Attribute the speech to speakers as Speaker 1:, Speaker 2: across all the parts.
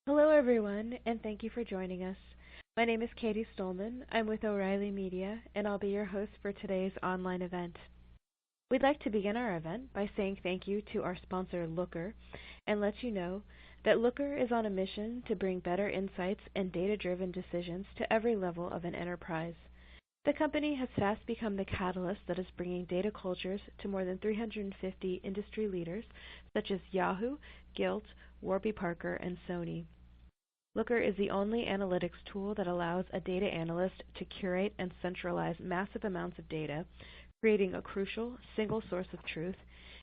Speaker 1: Hello, everyone, and thank you for joining us. My name is Katie Stolman. I'm with O'Reilly Media, and I'll be your host for today's online event. We'd like to begin our event by saying thank you to our sponsor, Looker, and let you know that Looker is on a mission to bring better insights and data-driven decisions to every level of an enterprise. The company has fast become the catalyst that is bringing data cultures to more than 350 industry leaders such as Yahoo, Gilt, Warby Parker, and Sony. Looker is the only analytics tool that allows a data analyst to curate and centralize massive amounts of data, creating a crucial, single source of truth,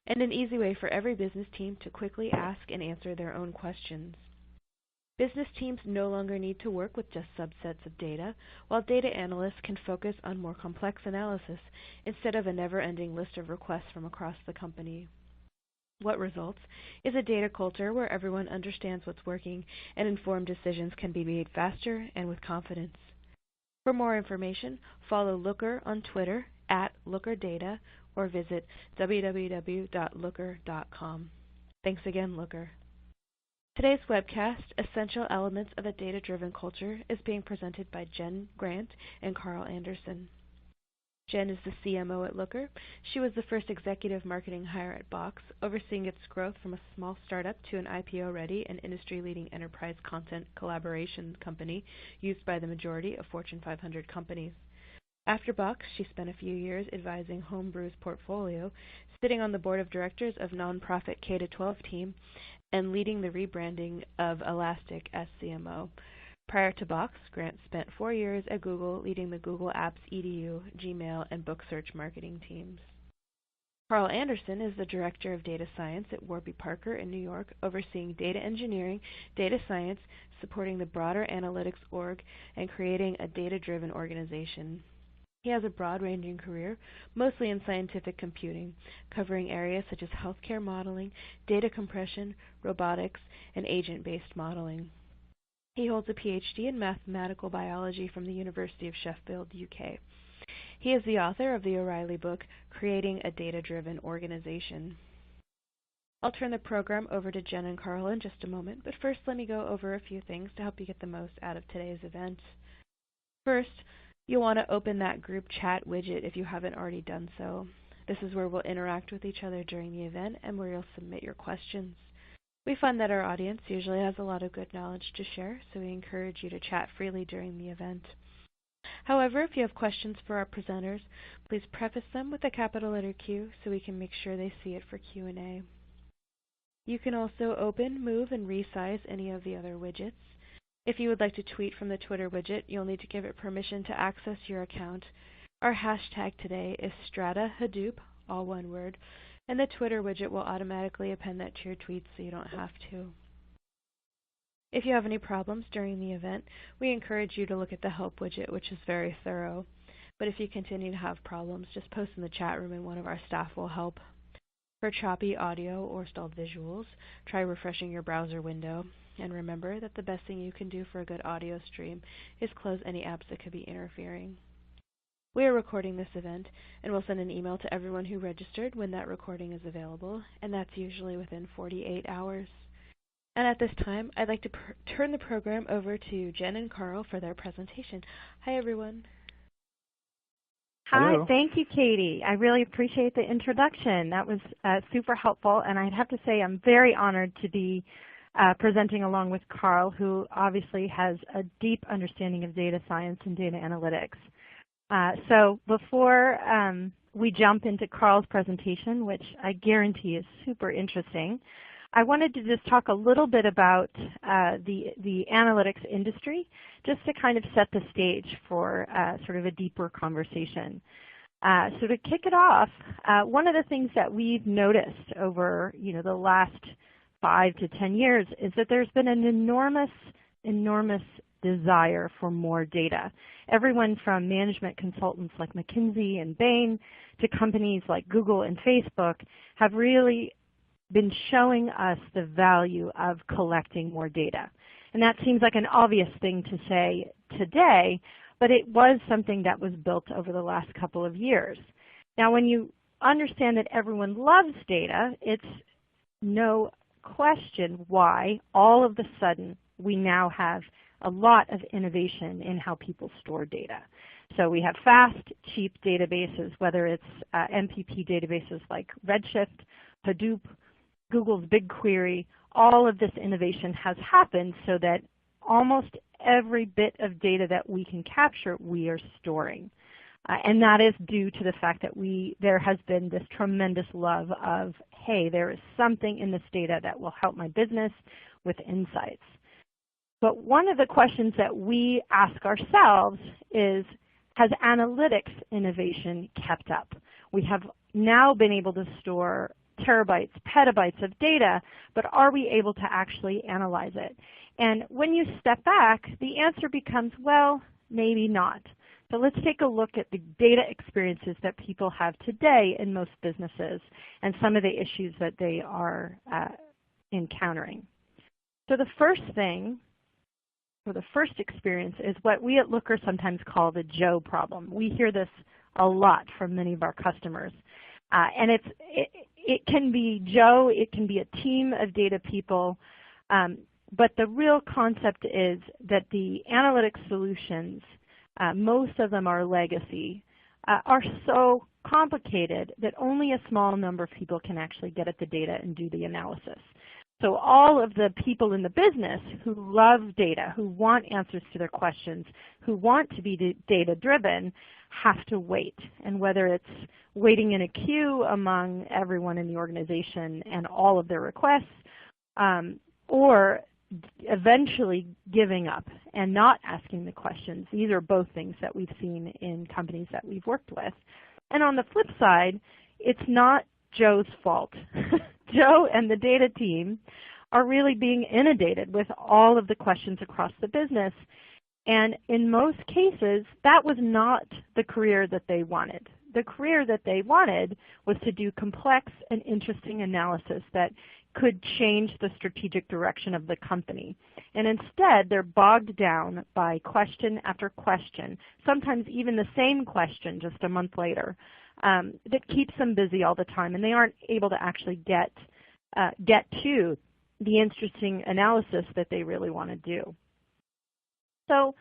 Speaker 1: and an easy way for every business team to quickly ask and answer their own questions. Business teams no longer need to work with just subsets of data, while data analysts can focus on more complex analysis instead of a never-ending list of requests from across the company. What results is a data culture where everyone understands what's working and informed decisions can be made faster and with confidence. For more information, follow Looker on Twitter @LookerData or visit www.looker.com. Thanks again, Looker. Today's webcast, Essential Elements of a Data-Driven Culture, is being presented by Jen Grant and Carl Anderson. Jen is the CMO at Looker. She was the first executive marketing hire at Box, overseeing its growth from a small startup to an IPO-ready and industry-leading enterprise content collaboration company used by the majority of Fortune 500 companies. After Box, she spent a few years advising Homebrew's portfolio, sitting on the board of directors of nonprofit K-12 team, and leading the rebranding of Elastic as CMO. Prior to Box, Grant spent 4 years at Google leading the Google Apps EDU, Gmail, and Book Search marketing teams. Carl Anderson is the Director of Data Science at Warby Parker in New York, overseeing data engineering, data science, supporting the broader analytics org, and creating a data-driven organization. He has a broad-ranging career, mostly in scientific computing, covering areas such as healthcare modeling, data compression, robotics, and agent-based modeling. He holds a PhD in mathematical biology from the University of Sheffield, UK. He is the author of the O'Reilly book, Creating a Data-Driven Organization. I'll turn the program over to Jen and Carl in just a moment, but first let me go over a few things to help you get the most out of today's event. First, you'll want to open that group chat widget if you haven't already done so. This is where we'll interact with each other during the event and where you'll submit your questions. We find that our audience usually has a lot of good knowledge to share, so we encourage you to chat freely during the event. However, if you have questions for our presenters, please preface them with a capital letter Q so we can make sure they see it for Q&A. You can also open, move, and resize any of the other widgets. If you would like to tweet from the Twitter widget, you'll need to give it permission to access your account. Our hashtag today is StrataHadoop, all one word, and the Twitter widget will automatically append that to your tweets so you don't have to. If you have any problems during the event, we encourage you to look at the help widget, which is very thorough. But if you continue to have problems, just post in the chat room and one of our staff will help. For choppy audio or stalled visuals, try refreshing your browser window. And remember that the best thing you can do for a good audio stream is close any apps that could be interfering. We are recording this event, and we'll send an email to everyone who registered when that recording is available, and that's usually within 48 hours. And at this time, I'd like to turn the program over to Jen and Carl for their presentation. Hi, everyone.
Speaker 2: Hi,
Speaker 3: Hello.
Speaker 2: thank you, Katie. I really appreciate the introduction. That was super helpful, and I'd have to say I'm very honored to be presenting along with Carl, who obviously has a deep understanding of data science and data analytics. So before we jump into Carl's presentation, which I guarantee is super interesting, I wanted to just talk a little bit about the analytics industry, just to kind of set the stage for sort of a deeper conversation. So to kick it off, one of the things that we've noticed over the last 5 to 10 years is that there's been an enormous desire for more data. Everyone from management consultants like McKinsey and Bain to companies like Google and Facebook have really been showing us the value of collecting more data. And that seems like an obvious thing to say today, but it was something that was built over the last couple of years. Now, when you understand that everyone loves data, it's no question why all of a sudden we now have a lot of innovation in how people store data. So we have fast, cheap databases, whether it's MPP databases like Redshift, Hadoop, Google's BigQuery. All of this innovation has happened so that almost every bit of data that we can capture, we are storing. And that is due to the fact that there has been this tremendous love of, hey, there is something in this data that will help my business with insights. But one of the questions that we ask ourselves is, has analytics innovation kept up? We have now been able to store terabytes, petabytes of data, but are we able to actually analyze it? And when you step back, the answer becomes, well, maybe not. So let's take a look at the data experiences that people have today in most businesses and some of the issues that they are encountering. So the first thing, or the first experience, is what we at Looker sometimes call the Joe problem. We hear this a lot from many of our customers. And it can be Joe, it can be a team of data people, but the real concept is that the analytics solutions, most of them are legacy, are so complicated that only a small number of people can actually get at the data and do the analysis. So all of the people in the business who love data, who want answers to their questions, who want to be data-driven, have to wait. And whether it's waiting in a queue among everyone in the organization and all of their requests, or eventually giving up and not asking the questions. These are both things that we've seen in companies that we've worked with. And on the flip side, it's not Joe's fault. Joe and the data team are really being inundated with all of the questions across the business. And in most cases, that was not the career that they wanted. The career that they wanted was to do complex and interesting analysis that could change the strategic direction of the company. And instead, they're bogged down by question after question, sometimes even the same question just a month later, that keeps them busy all the time, and they aren't able to actually get to the interesting analysis that they really want to do. So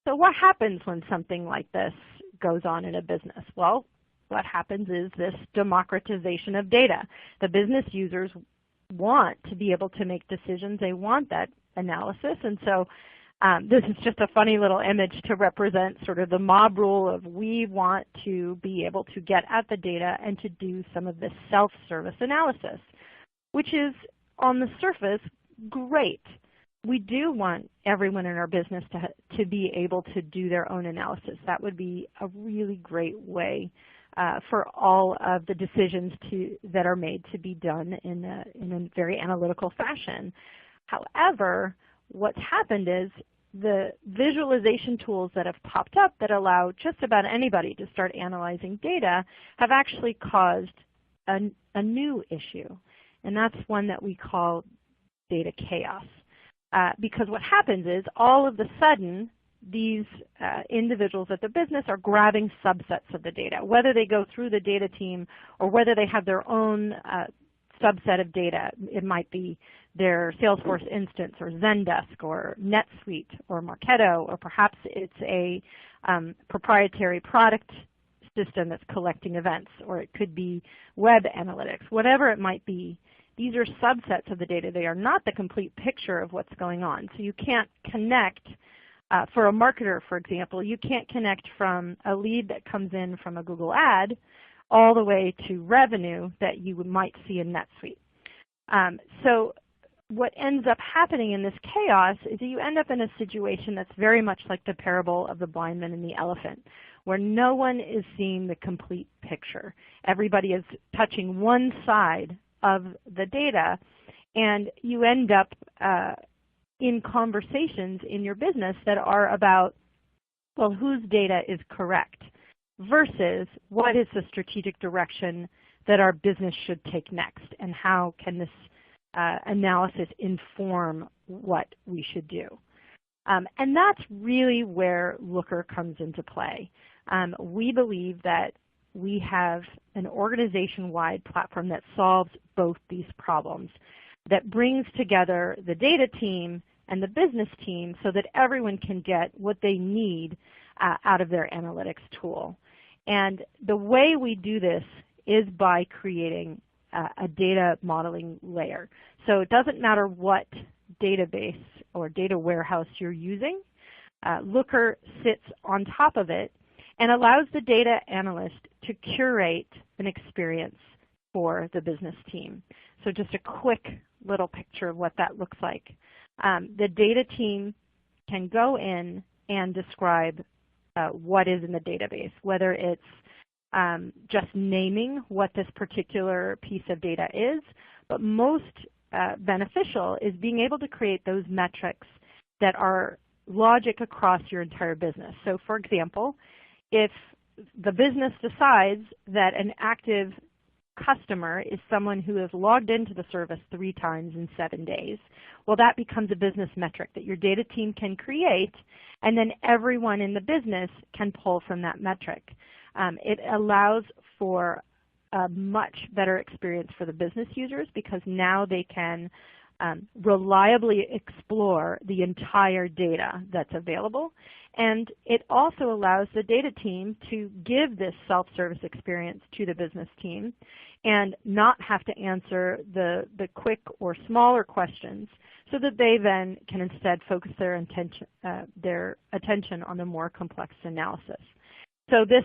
Speaker 2: what happens when something like this goes on in a business? Well, what happens is this democratization of data. The business users want to be able to make decisions. They want that analysis. And so this is just a funny little image to represent sort of the mob rule of we want to be able to get at the data and to do some of this self-service analysis, which is on the surface great. We do want everyone in our business to be able to do their own analysis. That would be a really great way for all of the decisions that are made to be done in a very analytical fashion. However, what's happened is the visualization tools that have popped up that allow just about anybody to start analyzing data have actually caused a new issue, and that's one that we call data chaos. Because what happens is all of a sudden these individuals at the business are grabbing subsets of the data, whether they go through the data team or whether they have their own subset of data. It might be their Salesforce instance or Zendesk or NetSuite or Marketo, or perhaps it's a proprietary product system that's collecting events, or it could be web analytics, whatever it might be. These are subsets of the data. They are not the complete picture of what's going on. So you can't connect, for a marketer, for example, you can't connect from a lead that comes in from a Google ad all the way to revenue that you might see in NetSuite. So what ends up happening in this chaos is that you end up in a situation that's very much like the parable of the blind man and the elephant, where no one is seeing the complete picture. Everybody is touching one side of the data, and you end up in conversations in your business that are about, well, whose data is correct versus what is the strategic direction that our business should take next, and how can this analysis inform what we should do. And that's really where Looker comes into play. We believe that we have an organization-wide platform that solves both these problems. that brings together the data team and the business team so that everyone can get what they need out of their analytics tool. And the way we do this is by creating a data modeling layer. So it doesn't matter what database or data warehouse you're using. Looker sits on top of it and allows the data analyst to curate an experience for the business team. So just a quick little picture of what that looks like. The data team can go in and describe what is in the database, whether it's just naming what this particular piece of data is, but most beneficial is being able to create those metrics that are logic across your entire business. So for example, if the business decides that an active customer is someone who has logged into the service 3 times in 7 days, well, that becomes a business metric that your data team can create, and then everyone in the business can pull from that metric. It allows for a much better experience for the business users because now they can reliably explore the entire data that's available. And it also allows the data team to give this self-service experience to the business team and not have to answer the quick or smaller questions so that they then can instead focus their attention on the more complex analysis. So this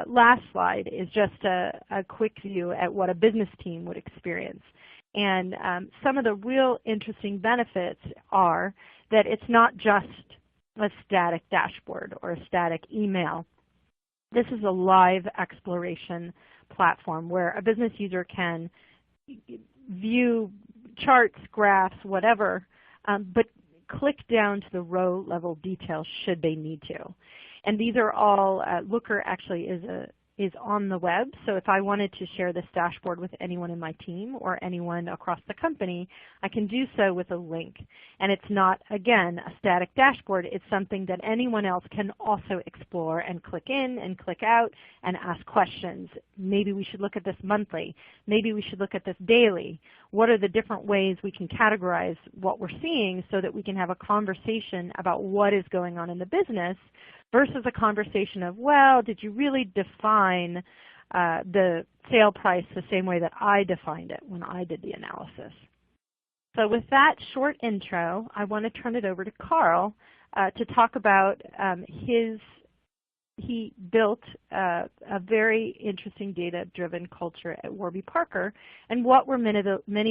Speaker 2: last slide is just a quick view at what a business team would experience. And some of the real interesting benefits are that it's not just a static dashboard or a static email. This is a live exploration platform where a business user can view charts, graphs, whatever, but click down to the row level details should they need to. And these are all, Looker actually is on the web, so if I wanted to share this dashboard with anyone in my team or anyone across the company, I can do so with a link. And it's not, again, a static dashboard. It's something that anyone else can also explore and click in and click out and ask questions. Maybe we should look at this monthly. Maybe we should look at this daily. What are the different ways we can categorize what we're seeing so that we can have a conversation about what is going on in the business versus a conversation of, well, did you really define the sale price the same way that I defined it when I did the analysis? So with that short intro, I want to turn it over to Carl to talk about he built a very interesting data-driven culture at Warby Parker, and what were many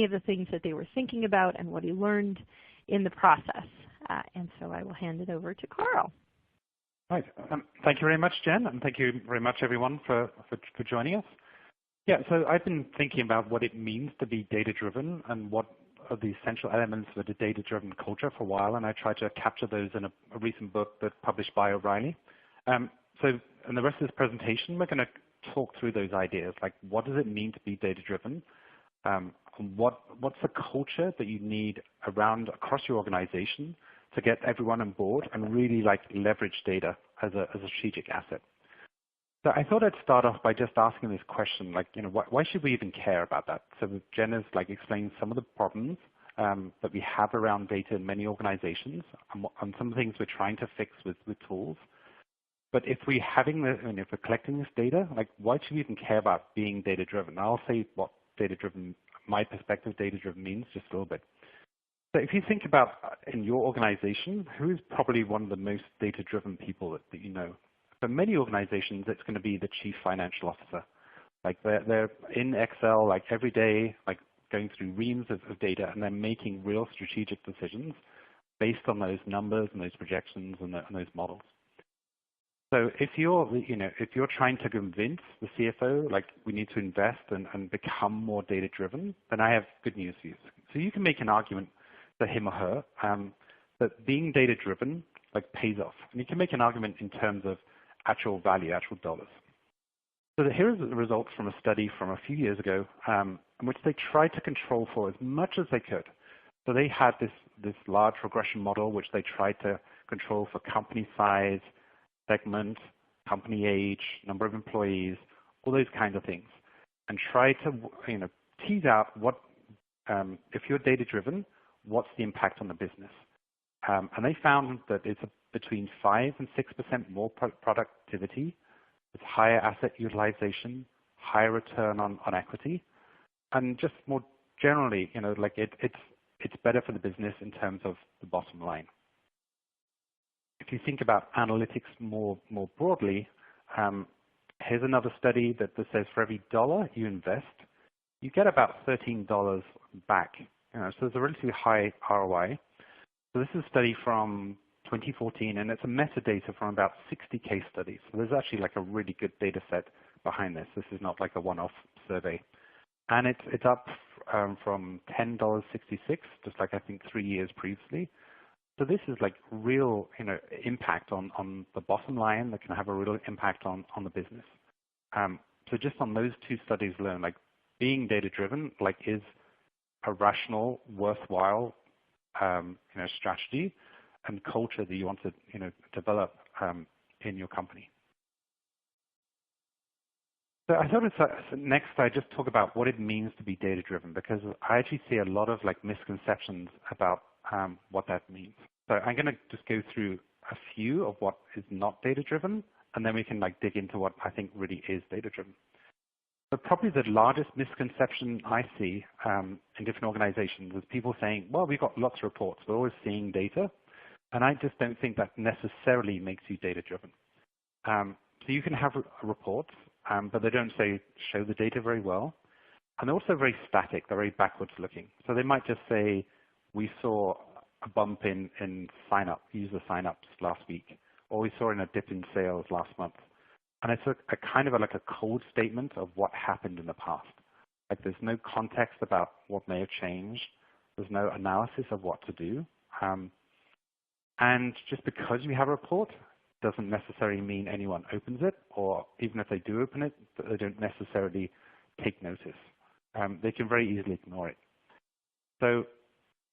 Speaker 2: of the things that they were thinking about and what he learned in the process. And so I will hand it over to Carl.
Speaker 3: Right. Thank you very much, Jen, and thank you very much, everyone, for joining us. Yeah, so I've been thinking about what it means to be data-driven and what are the essential elements of a data-driven culture for a while, and I tried to capture those in a recent book that's published by O'Reilly. So in the rest of this presentation, we're going to talk through those ideas, like what does it mean to be data-driven? What's the culture that you need around across your organization to get everyone on board and really leverage data as a strategic asset. So I thought I'd start off by just asking this question, why should we even care about that? So Jen has explained some of the problems that we have around data in many organizations and some things we're trying to fix with tools. But if we're collecting this data, why should we even care about being data-driven? I'll say what data-driven, my perspective, data-driven means just a little bit. So if you think about in your organization, who is probably one of the most data-driven people that you know? For many organizations, it's going to be the chief financial officer. They're in Excel every day, going through reams of data, and they're making real strategic decisions based on those numbers and those projections and those models. So if you're trying to convince the CFO, we need to invest and become more data-driven, then I have good news for you. So you can make an argument to him or her that being data-driven pays off. And you can make an argument in terms of actual value, actual dollars. So here are the results from a study from a few years ago in which they tried to control for as much as they could. So they had this large regression model which they tried to control for company size, segment, company age, number of employees, all those kinds of things, and try to tease out what if you're data-driven, what's the impact on the business? And they found that it's between 5 and 6% more productivity, it's higher asset utilization, higher return on equity, and just more generally, like it's better for the business in terms of the bottom line. If you think about analytics more broadly, here's another study that says for every dollar you invest, you get about $13 back. So there's a relatively high ROI. So this is a study from 2014, and it's a metadata from about 60 case studies. So there's actually like a really good data set behind this. This is not like a one-off survey. And it's up from $10.66, just like I think 3 years previously. So this is like real, impact on the bottom line that can have a real impact on the business. So just on those 2 studies alone, like being data-driven, like is a rational, worthwhile, strategy and culture that you want to, develop in your company. So I thought next I just talk about what it means to be data-driven, because I actually see a lot of like misconceptions about what that means. So I'm going to just go through a few of what is not data-driven, and then we can like dig into what I think really is data-driven. But probably the largest misconception I see in different organizations is people saying, well, we've got lots of reports, we're always seeing data, and I just don't think that necessarily makes you data-driven. So you can have reports, but they don't show the data very well. And they're also very static, they're very backwards looking. So they might just say, we saw a bump in user sign-ups last week, or we saw a dip in sales last month. And it's a kind of like a cold statement of what happened in the past. Like there's no context about what may have changed. There's no analysis of what to do. And just because you have a report doesn't necessarily mean anyone opens it, or even if they do open it, they don't necessarily take notice. They can very easily ignore it. So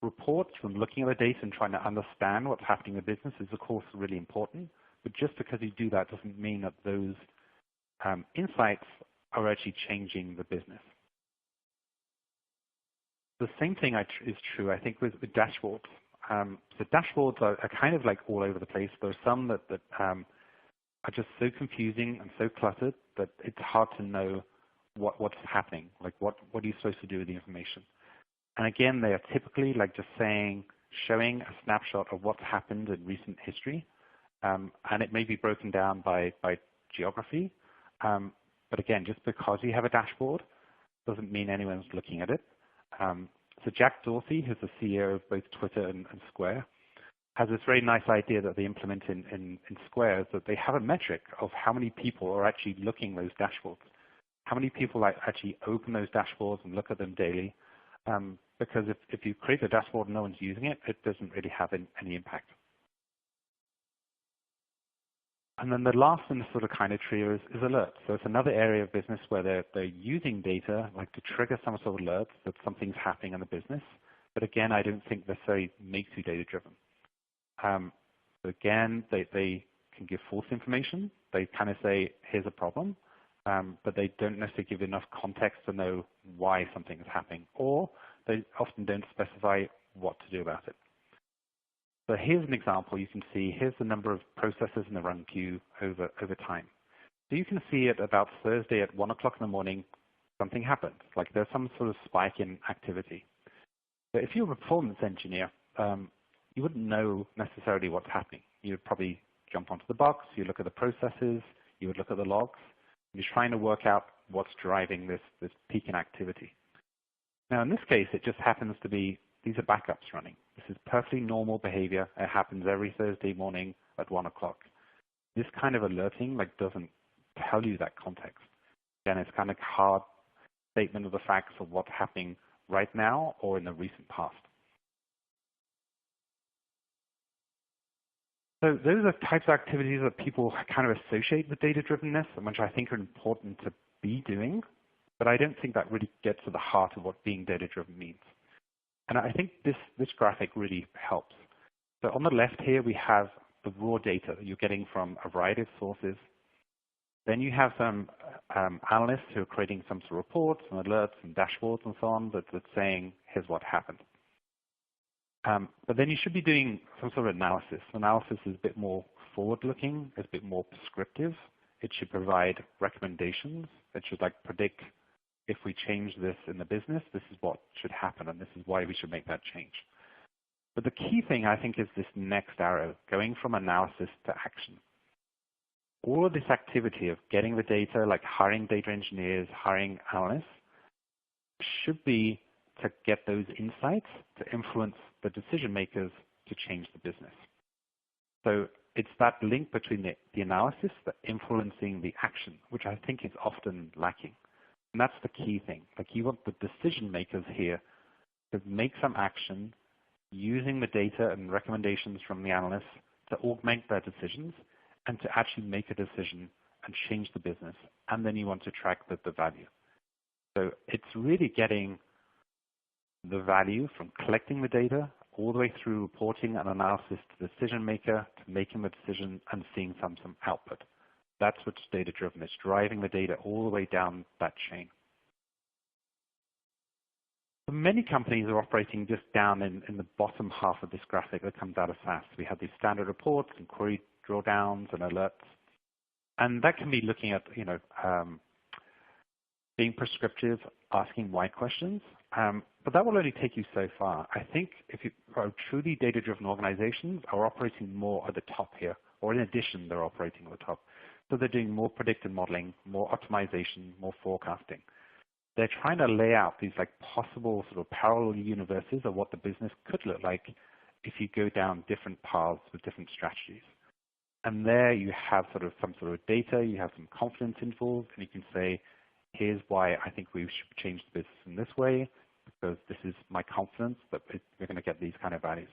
Speaker 3: reports from looking at the data and trying to understand what's happening in the business is of course really important, but just because you do that doesn't mean that those insights are actually changing the business. The same thing is true, I think, with dashboards. So dashboards are kind of like all over the place. There are some that are just so confusing and so cluttered that it's hard to know what's happening, like what are you supposed to do with the information. And again, they are typically like just showing a snapshot of what's happened in recent history, and it may be broken down by geography. But again, just because you have a dashboard doesn't mean anyone's looking at it. So Jack Dorsey, who's the CEO of both Twitter and Square, has this very nice idea that they implement in Square, is that they have a metric of how many people are actually looking at those dashboards, how many people actually open those dashboards and look at them daily. Because if you create a dashboard and no one's using it, it doesn't really have any impact. And then the last in the sort of kind of trio is alerts. So it's another area of business where they're using data like to trigger some sort of alerts that something's happening in the business. But again, I don't think necessarily makes you data-driven. So again, they can give false information. They kind of say, here's a problem, but they don't necessarily give enough context to know why something is happening, or they often don't specify what to do about it. So here's an example. You can see here's the number of processes in the run queue over time. So you can see at about Thursday at 1 o'clock in the morning, something happened. Like there's some sort of spike in activity. But if you're a performance engineer, you wouldn't know necessarily what's happening. You would probably jump onto the box, you look at the processes, you would look at the logs, and you're trying to work out what's driving this peak in activity. Now in this case, it just happens to be these are backups running. This is perfectly normal behavior. It happens every Thursday morning at 1 o'clock. This kind of alerting doesn't tell you that context. Again, it's kind of hard statement of the facts of what's happening right now or in the recent past. So those are types of activities that people kind of associate with data-drivenness, and which I think are important to be doing, but I don't think that really gets to the heart of what being data-driven means. And I think this graphic really helps. So on the left here, we have the raw data that you're getting from a variety of sources. Then you have some analysts who are creating some sort of reports and alerts and dashboards and so on that's saying, here's what happened. But then you should be doing some sort of analysis. Analysis is a bit more forward-looking, it's a bit more prescriptive. It should provide recommendations. It should predict if we change this in the business, this is what should happen, and this is why we should make that change. But the key thing, I think, is this next arrow, going from analysis to action. All of this activity of getting the data, like hiring data engineers, hiring analysts, should be to get those insights to influence the decision makers to change the business. So it's that link between the analysis, the influencing the action, which I think is often lacking. And that's the key thing. You want the decision makers here to make some action using the data and recommendations from the analysts to augment their decisions and to actually make a decision and change the business. And then you want to track the value. So it's really getting the value from collecting the data all the way through reporting and analysis to the decision maker, to making the decision and seeing some output. That's what's data-driven. It's driving the data all the way down that chain. Many companies are operating just down in the bottom half of this graphic that comes out of SaaS. We have these standard reports and query drawdowns and alerts. And that can be looking at, being prescriptive, asking why questions. But that will only take you so far. I think if you are truly data-driven organizations are operating more at the top here, or in addition, they're operating at the top. So they're doing more predictive modeling, more optimization, more forecasting. They're trying to lay out these possible sort of parallel universes of what the business could look like if you go down different paths with different strategies. And there you have some sort of data, you have some confidence intervals, and you can say, here's why I think we should change the business in this way, because this is my confidence that we're going to get these kind of values.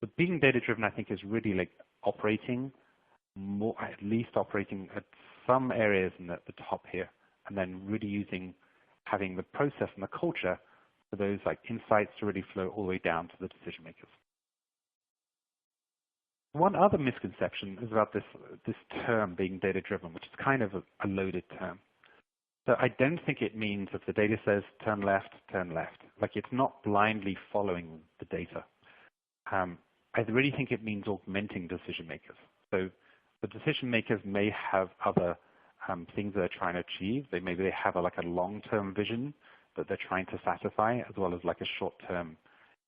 Speaker 3: But being data-driven, I think, is really operating more, at least operating at some areas in the top here, and then really having the process and the culture for those insights to really flow all the way down to the decision makers. One other misconception is about this term being data-driven, which is kind of a loaded term. So I don't think it means if the data says turn left, turn left. It's not blindly following the data. I really think it means augmenting decision makers. So the decision makers may have other things they're trying to achieve. Maybe they have a long-term vision that they're trying to satisfy, as well as a short-term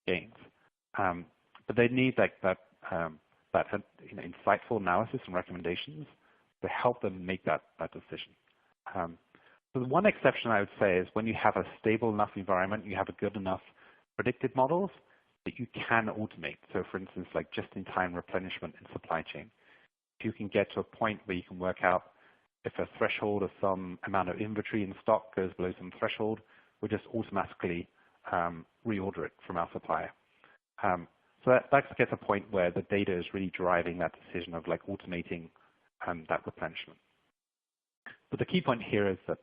Speaker 3: gains. But they need that insightful analysis and recommendations to help them make that decision. So the one exception I would say is when you have a stable enough environment, you have a good enough predictive models that you can automate. So for instance, just-in-time replenishment in supply chain. If you can get to a point where you can work out if a threshold of some amount of inventory in stock goes below some threshold, we'll just automatically reorder it from our supplier. So that gets a point where the data is really driving that decision of automating that replenishment. But the key point here is that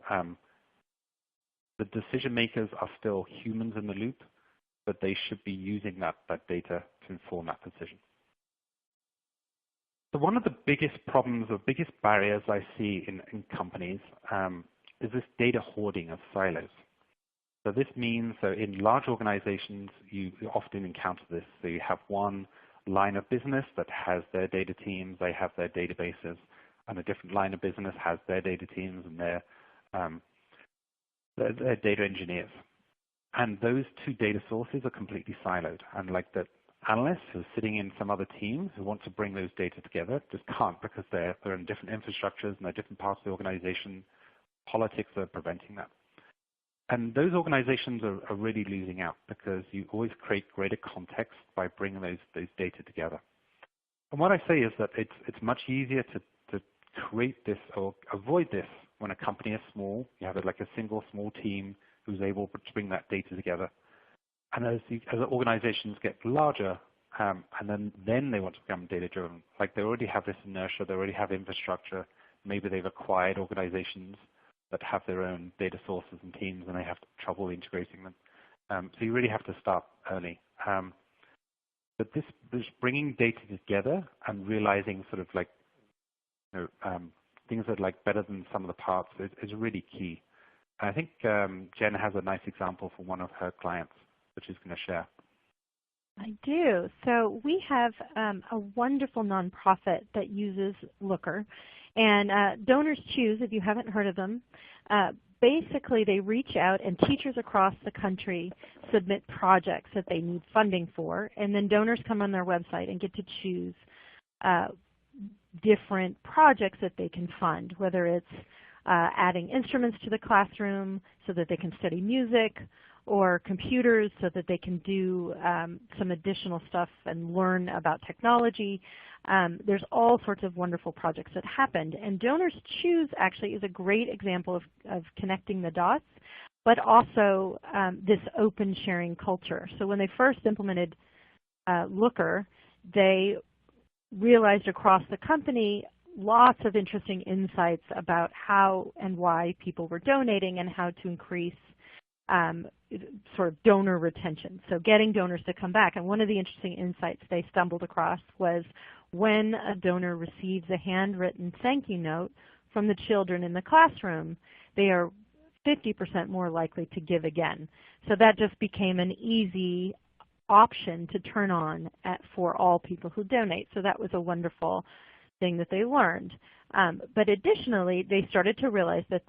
Speaker 3: the decision makers are still humans in the loop, but they should be using that data to inform that decision. So one of the biggest problems or biggest barriers I see in companies is this data hoarding of silos. So this means, in large organizations, you often encounter this. So you have one line of business that has their data teams, they have their databases, and a different line of business has their data teams and their data engineers. And those two data sources are completely siloed. And the analysts who are sitting in some other team who want to bring those data together just can't, because they're in different infrastructures and they're different parts of the organization. Politics are preventing that. And those organizations are really losing out, because you always create greater context by bringing those data together. And what I say is that it's much easier to create this or avoid this when a company is small. You have a single small team who's able to bring that data together. And as organizations get larger, and then they want to become data-driven, they already have this inertia, they already have infrastructure, maybe they've acquired organizations that have their own data sources and teams, and they have trouble integrating them. So you really have to start early. But this bringing data together and realizing things that are like better than some of the parts is really key. And I think Jen has a nice example for one of her clients, which she's going to share.
Speaker 2: I do. So we have a wonderful nonprofit that uses Looker. And Donors Choose, if you haven't heard of them, basically they reach out and teachers across the country submit projects that they need funding for. And then donors come on their website and get to choose different projects that they can fund, whether it's adding instruments to the classroom so that they can study music, or computers so that they can do some additional stuff and learn about technology. There's all sorts of wonderful projects that happened. And Donors Choose actually is a great example of connecting the dots, but also this open sharing culture. So when they first implemented Looker, they realized across the company lots of interesting insights about how and why people were donating and how to increase sort of donor retention, so getting donors to come back. And one of the interesting insights they stumbled across was when a donor receives a handwritten thank you note from the children in the classroom, they are 50% more likely to give again. So that just became an easy option to turn on for all people who donate. So that was a wonderful thing that they learned. But additionally, they started to realize that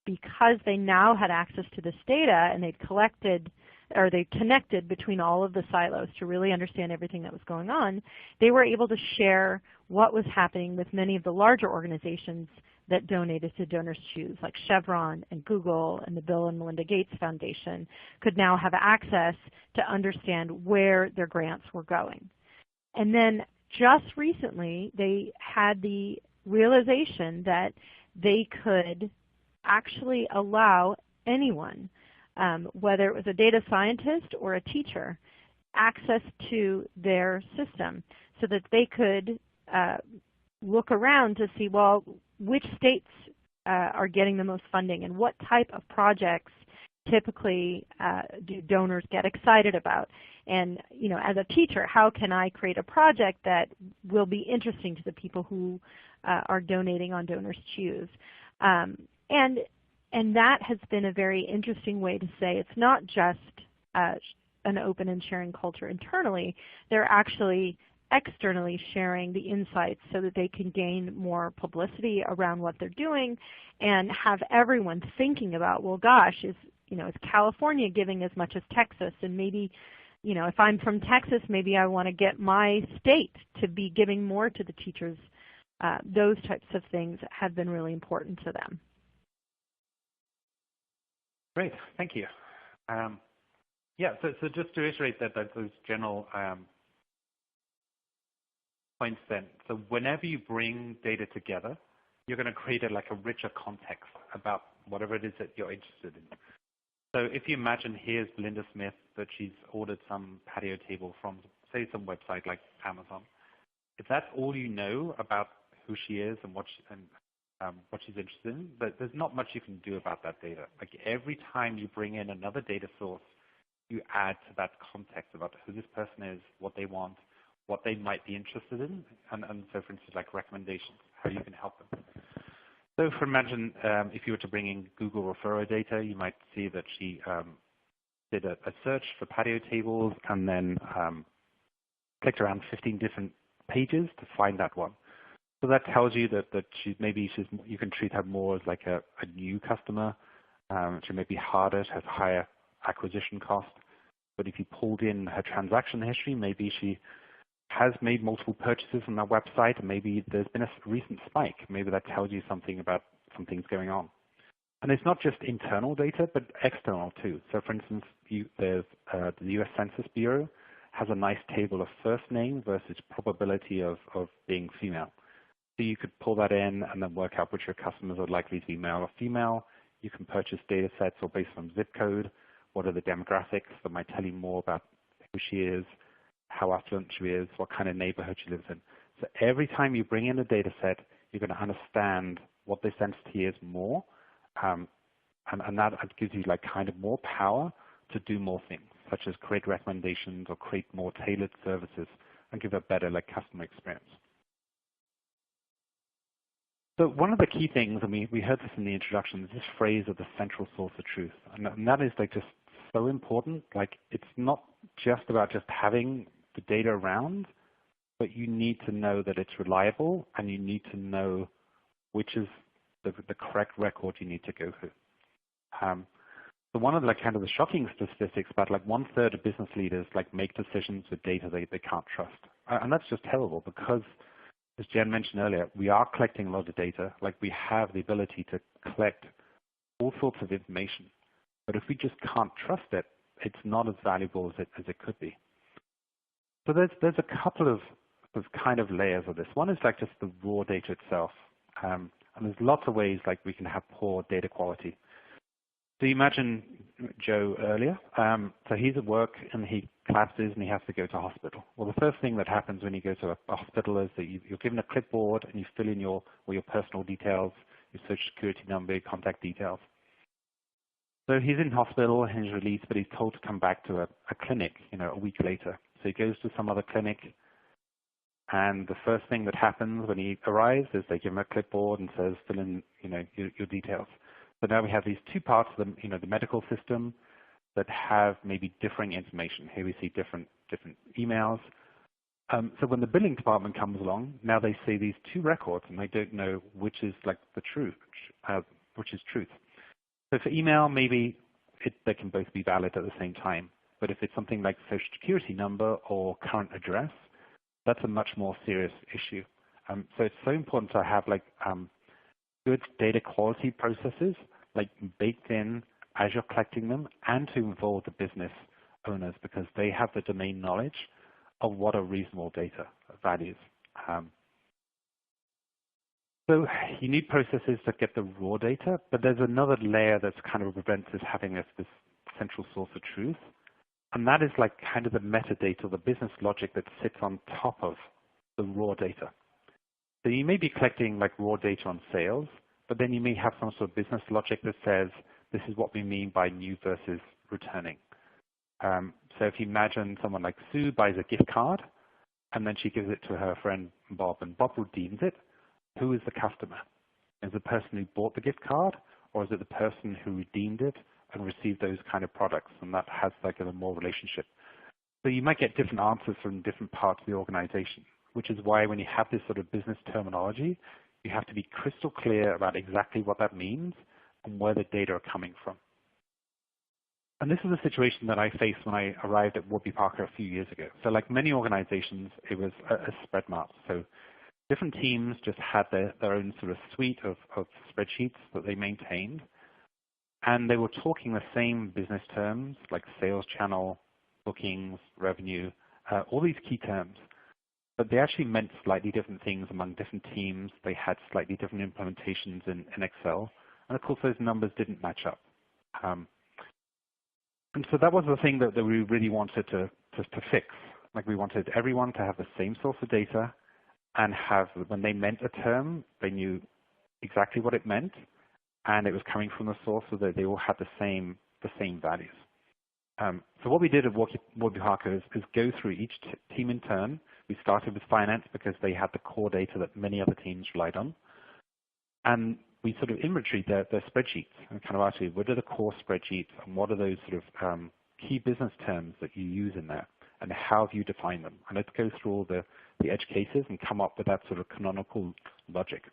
Speaker 2: because they now had access to this data and they'd collected or they connected between all of the silos to really understand everything that was going on, they were able to share what was happening with many of the larger organizations that donated to Donors Choose, like Chevron and Google and the Bill and Melinda Gates Foundation could now have access to understand where their grants were going. And then just recently, they had the realization that they could actually allow anyone, whether it was a data scientist or a teacher, access to their system so that they could look around to see, well, which states are getting the most funding and what type of projects typically do donors get excited about. And as a teacher, how can I create a project that will be interesting to the people who are donating on Donors Choose? And that has been a very interesting way to say it's not just an open and sharing culture internally. They're actually externally sharing the insights so that they can gain more publicity around what they're doing and have everyone thinking about, well, gosh, is California giving as much as Texas? And maybe, if I'm from Texas, maybe I want to get my state to be giving more to the teachers. Those types of things have been really important to them.
Speaker 3: Great, thank you. So just to reiterate those general points then. So whenever you bring data together, you're going to create a richer context about whatever it is that you're interested in. So if you imagine here's Belinda Smith, that she's ordered some patio table from, say, some website like Amazon. If that's all you know about who she is and what she's interested in, but there's not much you can do about that data. Like every time you bring in another data source, you add to that context about who this person is, what they want, what they might be interested in, and so for instance, like recommendations, how you can help them. So for imagine if you were to bring in Google referral data, you might see that she did a search for patio tables and then clicked around 15 different pages to find that one. So that tells you that you can treat her more as like a new customer. She may be harder, she has higher acquisition cost. But if you pulled in her transaction history, maybe she has made multiple purchases on our website, and maybe there's been a recent spike. Maybe that tells you something about some things going on. And it's not just internal data, but external too. So for instance, the US Census Bureau has a nice table of first name versus probability of being female. So you could pull that in and then work out which your customers are likely to be male or female. You can purchase data sets or based on zip code. What are the demographics that might tell you more about who she is, how affluent she is, what kind of neighborhood she lives in. So every time you bring in a data set, you're going to understand what this entity is more, and that gives you kind of more power to do more things, such as create recommendations or create more tailored services and give a better customer experience. So one of the key things, and we heard this in the introduction, is this phrase of the central source of truth. And that is like just so important. Like it's not just about just having the data around, but you need to know that it's reliable, and you need to know which is the correct record you need to go through. So one of the kind of the shocking statistics about like 1/3 of business leaders like make decisions with data they can't trust. And that's just terrible because, as Jen mentioned earlier, we are collecting a lot of data. Like we have the ability to collect all sorts of information. But if we just can't trust it, it's not as valuable as it could be. So there's a couple of kind of layers of this. One is like just the raw data itself. And there's lots of ways like we can have poor data quality. So you imagine Joe earlier. So he's at work and he collapses and he has to go to hospital. Well, the first thing that happens when you go to a hospital is that you're given a clipboard and you fill in all your personal details, your social security number, your contact details. So he's in hospital and he's released, but he's told to come back to a clinic, a week later. So he goes to some other clinic, and the first thing that happens when he arrives is they give him a clipboard and says, fill in, your details. So now we have these two parts of the medical system that have maybe differing information. Here we see different emails. So when the billing department comes along, now they see these two records, and they don't know which is like the truth, which is truth. So for email, maybe they can both be valid at the same time. But if it's something like social security number or current address, that's a much more serious issue. So it's so important to have like good data quality processes like baked in as you're collecting them, and to involve the business owners because they have the domain knowledge of what are reasonable data values. So you need processes to get the raw data, but there's another layer that's kind of prevents us having this central source of truth. And that is like kind of the metadata, the business logic that sits on top of the raw data. So you may be collecting like raw data on sales, but then you may have some sort of business logic that says, this is what we mean by new versus returning. So if you imagine someone like Sue buys a gift card, and then she gives it to her friend Bob, and Bob redeems it, who is the customer? Is it the person who bought the gift card, or is it the person who redeemed it and received those kind of products? And that has like a more relationship. So you might get different answers from different parts of the organization, which is why when you have this sort of business terminology, you have to be crystal clear about exactly what that means and where the data are coming from. And this is a situation that I faced when I arrived at Warby Parker a few years ago. So like many organizations, it was a spread map. So different teams just had their own sort of suite of spreadsheets that they maintained. And they were talking the same business terms like sales channel, bookings, revenue, all these key terms. But they actually meant slightly different things among different teams. They had slightly different implementations in Excel. And of course, those numbers didn't match up. And so that was the thing that we really wanted to fix. Like we wanted everyone to have the same source of data and have, when they meant a term, they knew exactly what it meant, and it was coming from the source so that they all had the same values. So what we did at Warby Parker is go through each team in turn. We started with finance because they had the core data that many other teams relied on. And we sort of inventoried their spreadsheets and kind of asked, what are the core spreadsheets and what are those sort of key business terms that you use in there, and how have you defined them? And let's go through all the edge cases and come up with that sort of canonical logic.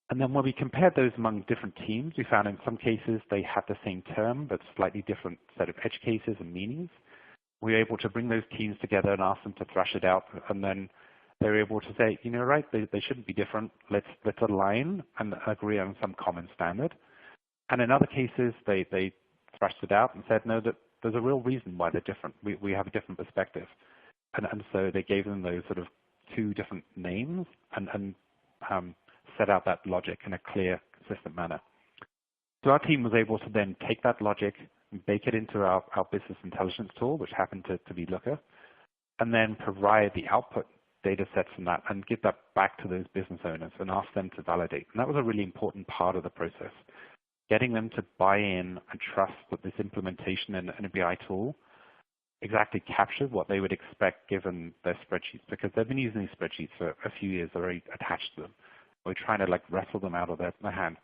Speaker 3: And then when we compared those among different teams, we found in some cases they had the same term but slightly different set of edge cases and meanings. We were able to bring those teams together and ask them to thrash it out, and then they were able to say, right, they shouldn't be different. Let's align and agree on some common standard. And in other cases, they thrashed it out and said, no, that there's a real reason why they're different. We have a different perspective. And so they gave them those sort of two different names and set out that logic in a clear, consistent manner. So our team was able to then take that logic and bake it into our business intelligence tool, which happened to be Looker, and then provide the output data sets from that and give that back to those business owners and ask them to validate. And that was a really important part of the process, getting them to buy in and trust that this implementation in a BI tool exactly captured what they would expect given their spreadsheets, because they've been using these spreadsheets for a few years, they're already attached to them. We're trying to like wrestle them out of their hand.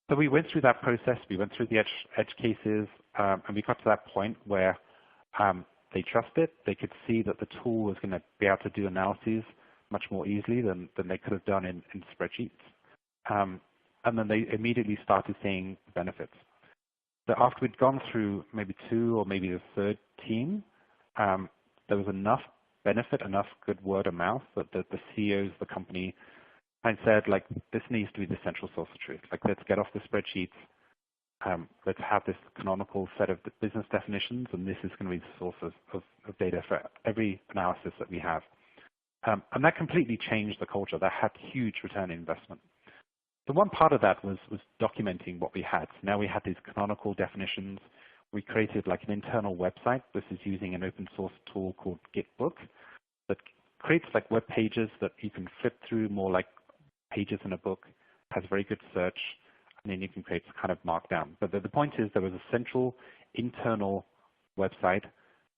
Speaker 3: So we went through that process. We went through the edge cases, and we got to that point where they trusted. They could see that the tool was going to be able to do analyses much more easily than they could have done in spreadsheets. And then they immediately started seeing benefits. So after we'd gone through maybe 2 or maybe the 3rd team, there was enough benefit, enough good word of mouth that the CEOs of the company and said, like, this needs to be the central source of truth. Like, let's get off the spreadsheets. Let's have this canonical set of business definitions, and this is going to be the source of data for every analysis that we have. And that completely changed the culture. That had huge return on investment. So one part of that was documenting what we had. So now we had these canonical definitions. We created like an internal website. This is using an open source tool called Gitbook that creates like web pages that you can flip through more like pages in a book, has very good search, and then you can create kind of markdown. But the point is there was a central internal website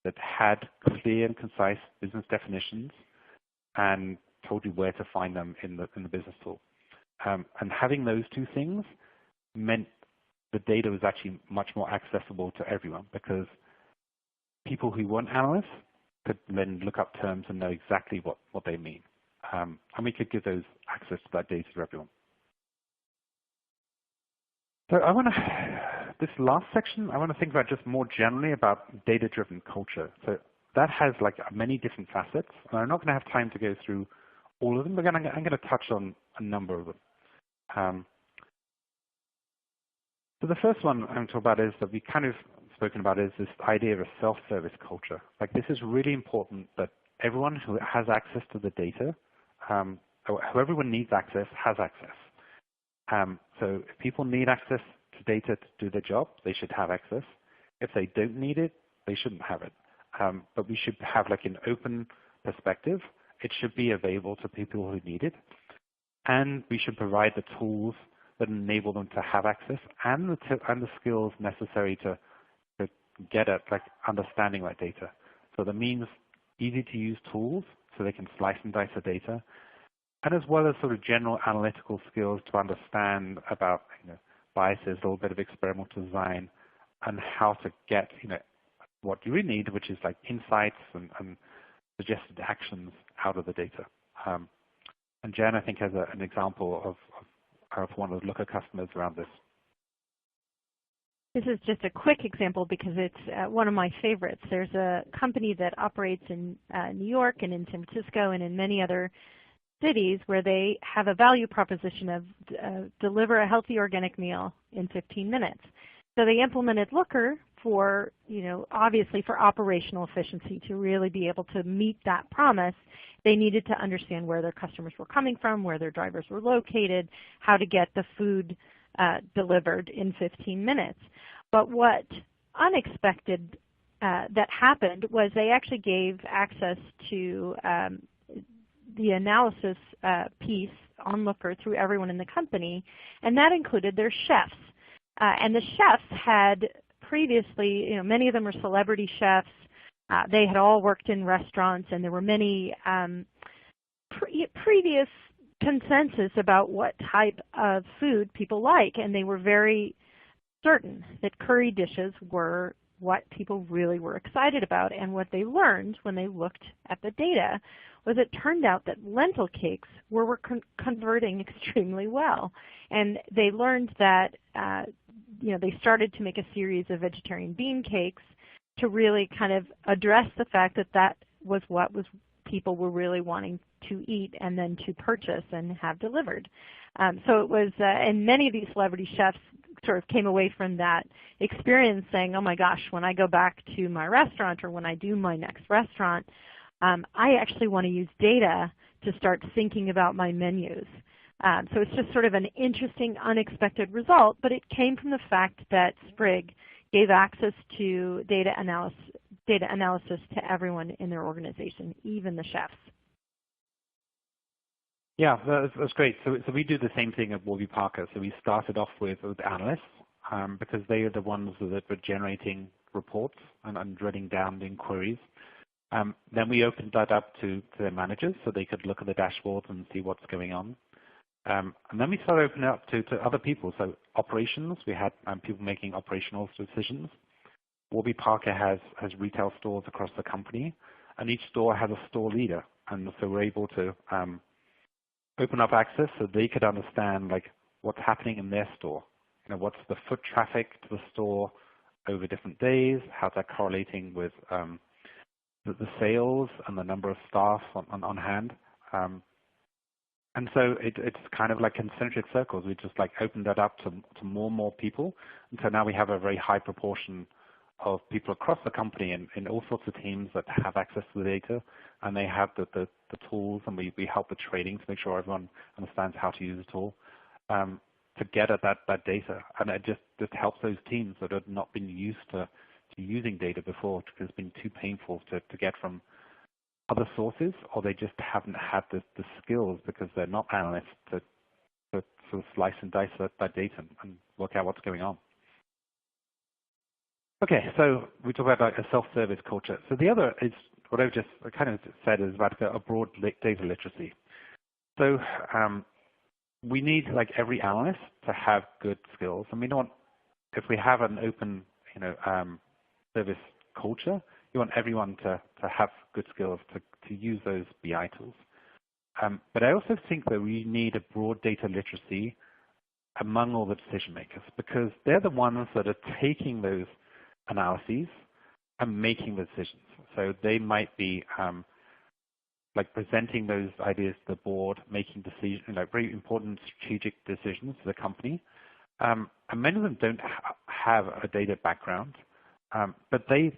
Speaker 3: that had clear and concise business definitions and told you where to find them in the business tool. And having those 2 things meant the data was actually much more accessible to everyone because people who weren't analysts could then look up terms and know exactly what they mean. And we could give those access to that data to everyone. So this last section, I want to think about just more generally about data-driven culture. So that has like many different facets, and I'm not going to have time to go through all of them, but I'm going to touch on a number of them. So the first one I'm talking about is that we kind of spoken about is this idea of a self-service culture. Like this is really important that everyone who has access to the data, whoever needs access, has access. So if people need access to data to do their job, they should have access. If they don't need it, they shouldn't have it. But we should have like an open perspective. It should be available to people who need it. And we should provide the tools that enable them to have access and the skills necessary to get at like understanding that data. So that means easy to use tools so they can slice and dice the data, and as well as sort of general analytical skills to understand about biases, a little bit of experimental design, and how to get what you really need, which is like insights and suggested actions out of the data. And Jen, I think, has an example of one of the Looker customers around this.
Speaker 2: This is just a quick example because it's one of my favorites. There's a company that operates in New York and in San Francisco and in many other cities where they have a value proposition of deliver a healthy organic meal in 15 minutes. So they implemented Looker for, obviously for operational efficiency to really be able to meet that promise. They needed to understand where their customers were coming from, where their drivers were located, how to get the food delivered in 15 minutes. But what unexpected that happened was they actually gave access to the analysis piece on Looker through everyone in the company, and that included their chefs. And the chefs had previously, many of them were celebrity chefs. They had all worked in restaurants, and there were many previous consensus about what type of food people like, and they were very certain that curry dishes were what people really were excited about. And what they learned when they looked at the data was it turned out that lentil cakes were converting extremely well. And they learned that they started to make a series of vegetarian bean cakes to really kind of address the fact that that was what people were really wanting to eat and then to purchase and have delivered. So it was, and many of these celebrity chefs sort of came away from that experience saying, oh my gosh, when I go back to my restaurant or when I do my next restaurant, I actually want to use data to start thinking about my menus. So it's just sort of an interesting, unexpected result, but it came from the fact that Sprig gave access to data analysis to everyone in their organization, even the chefs.
Speaker 3: Yeah, that's great. So we do the same thing at Warby Parker. So we started off with analysts because they are the ones that were generating reports and drilling down the inquiries. Then we opened that up to their managers so they could look at the dashboards and see what's going on. And then we started opening up to other people. So operations, we had people making operational decisions. Warby Parker has retail stores across the company, and each store has a store leader. And so we're able to open up access so they could understand like what's happening in their store. You know, what's the foot traffic to the store over different days, how's that correlating with the sales and the number of staff on hand. And so it's kind of like concentric circles. We just like opened that up to more and more people. And so now we have a very high proportion of people across the company in all sorts of teams that have access to the data, and they have the tools, and we help with training to make sure everyone understands how to use the tool to get at that data. And it just helps those teams that have not been used to using data before because it's been too painful to get from other sources, or they just haven't had the skills because they're not analysts to sort of slice and dice that data and work out what's going on. Okay, so we talk about like a self-service culture. So the other is what I've just kind of said is about a broad data literacy. So we need like every analyst to have good skills, and we don't. If we have an open, service culture, you want everyone to have good skills to use those BI tools. But I also think that we need a broad data literacy among all the decision makers because they're the ones that are taking those analyses and making the decisions. So they might be like presenting those ideas to the board, making decisions, very important strategic decisions to the company. And many of them don't have a data background, but they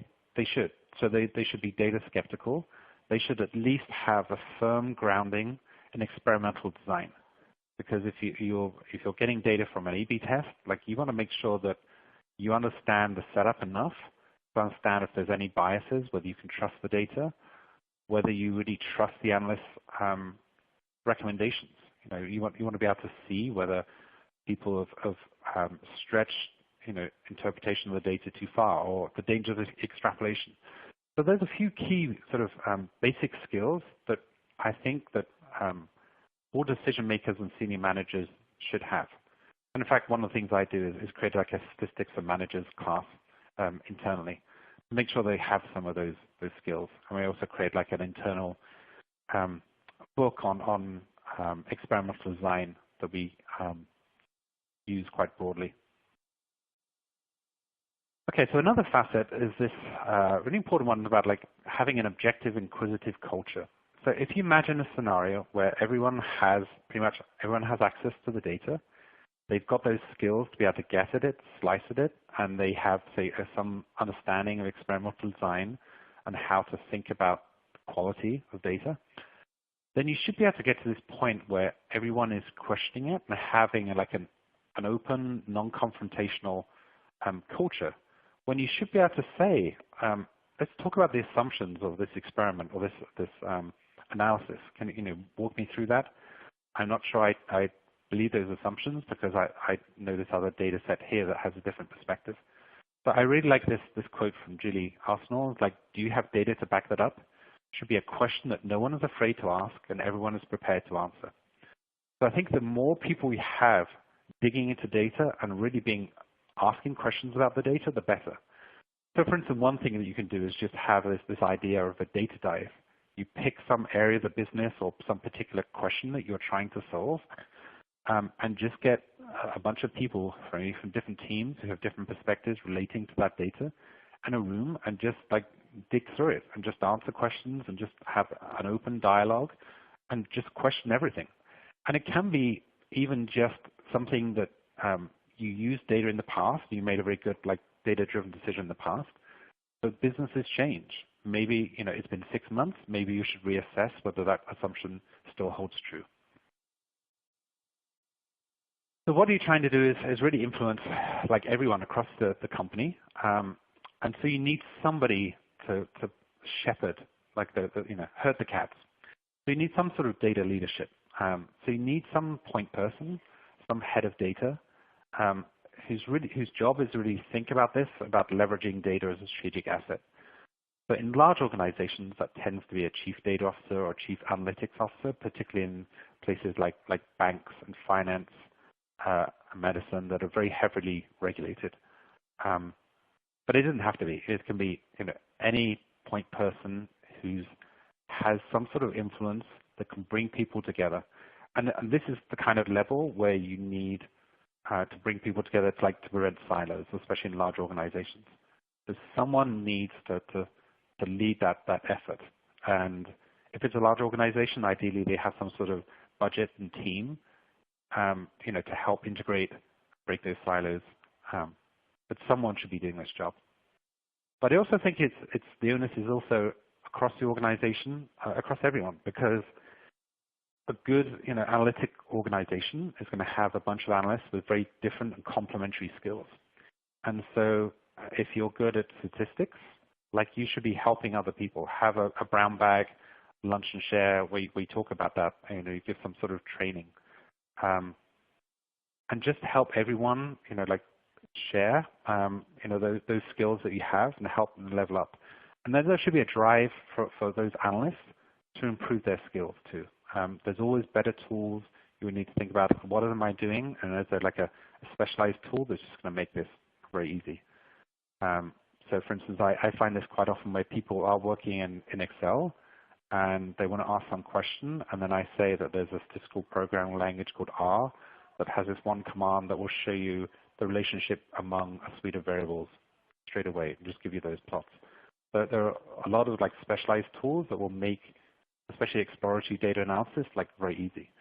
Speaker 3: should. So they should be data skeptical. They should at least have a firm grounding in experimental design. Because if you're getting data from an A/B test, like you want to make sure that you understand the setup enough to understand if there's any biases, whether you can trust the data, whether you really trust the analyst's recommendations. You want to be able to see whether people have stretched interpretation of the data too far or the danger of extrapolation. So there's a few key sort of basic skills that I think that all decision makers and senior managers should have. And in fact, one of the things I do is create like a statistics for managers class internally to make sure they have some of those skills. And we also create like an internal book on experimental design that we use quite broadly. Okay, so another facet is this really important one about like having an objective, inquisitive culture. So if you imagine a scenario where pretty much everyone has access to the data, they've got those skills to be able to get at it, slice at it, and they have, say, some understanding of experimental design and how to think about the quality of data, then you should be able to get to this point where everyone is questioning it and having like an open, non-confrontational culture. When you should be able to say, let's talk about the assumptions of this experiment or this analysis. Can you walk me through that? I'm not sure I believe those assumptions because I know this other data set here that has a different perspective. So I really like this quote from Julie Arsenal. It's like, do you have data to back that up? It should be a question that no one is afraid to ask and everyone is prepared to answer. So I think the more people we have digging into data and really asking questions about the data, the better. So for instance, one thing that you can do is just have this idea of a data dive. You pick some area of the business or some particular question that you're trying to solve, and just get a bunch of people from different teams who have different perspectives relating to that data in a room and just like dig through it and just answer questions and just have an open dialogue and just question everything. And it can be even just something that you used data in the past, you made a very good like data-driven decision in the past, but businesses change. Maybe it's been 6 months, maybe you should reassess whether that assumption still holds true. So what are you trying to do is really influence like everyone across the company, and so you need somebody to shepherd, like herd the cats. So you need some sort of data leadership. So you need some point person, some head of data, whose job is to really think about this, about leveraging data as a strategic asset. But in large organizations, that tends to be a chief data officer or chief analytics officer, particularly in places like banks and finance, and medicine that are very heavily regulated. But it doesn't have to be. It can be any point person who has some sort of influence that can bring people together. And this is the kind of level where you need to bring people together to prevent silos, especially in large organizations. So someone needs to lead that effort. And if it's a large organization, ideally they have some sort of budget and team, to help integrate, break those silos. But someone should be doing this job. But I also think the onus is also across the organization, across everyone, because a good analytic organization is going to have a bunch of analysts with very different and complementary skills. And so if you're good at statistics, you should be helping other people. Have a brown bag, lunch and share, where you talk about that, you give some sort of training. And just help everyone, share, those skills that you have and help them level up. And then there should be a drive for those analysts to improve their skills too. There's always better tools. You would need to think about what am I doing, and is there a specialized tool that's just going to make this very easy. So for instance, I find this quite often where people are working in Excel and they want to ask some question, and then I say that there's a statistical programming language called R that has this one command that will show you the relationship among a suite of variables straight away and just give you those plots. But there are a lot of specialized tools that will make especially exploratory data analysis very easy.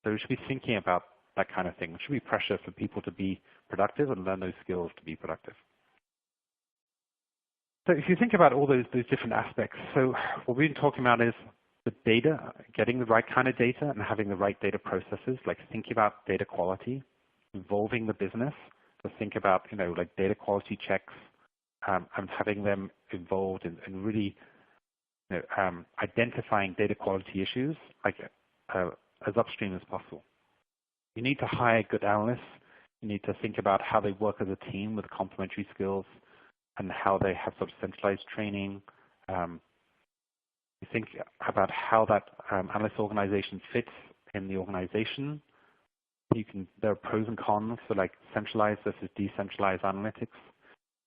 Speaker 3: So we should be thinking about that kind of thing. There should be pressure for people to be productive and learn those skills to be productive. So if you think about all those different aspects, so what we've been talking about is the data, getting the right kind of data and having the right data processes, thinking about data quality, involving the business to think about data quality checks, and having them involved in really identifying data quality issues as upstream as possible. You need to hire good analysts. You need to think about how they work as a team with complementary skills and how they have sort of centralized training. You think about how that analyst organization fits in the organization. There are pros and cons for centralized versus decentralized analytics.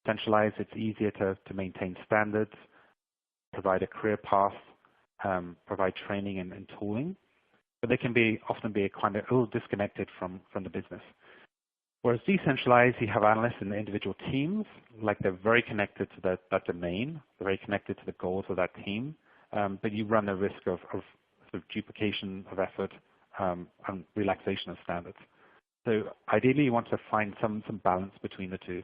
Speaker 3: Centralized, it's easier to maintain standards, provide a career path, provide training and tooling, but they can often be kind of a little disconnected from the business. Whereas decentralized, you have analysts in the individual teams, they're very connected to that domain, they're very connected to the goals of that team, but you run the risk of sort of duplication of effort and relaxation of standards. So ideally, you want to find some balance between the two.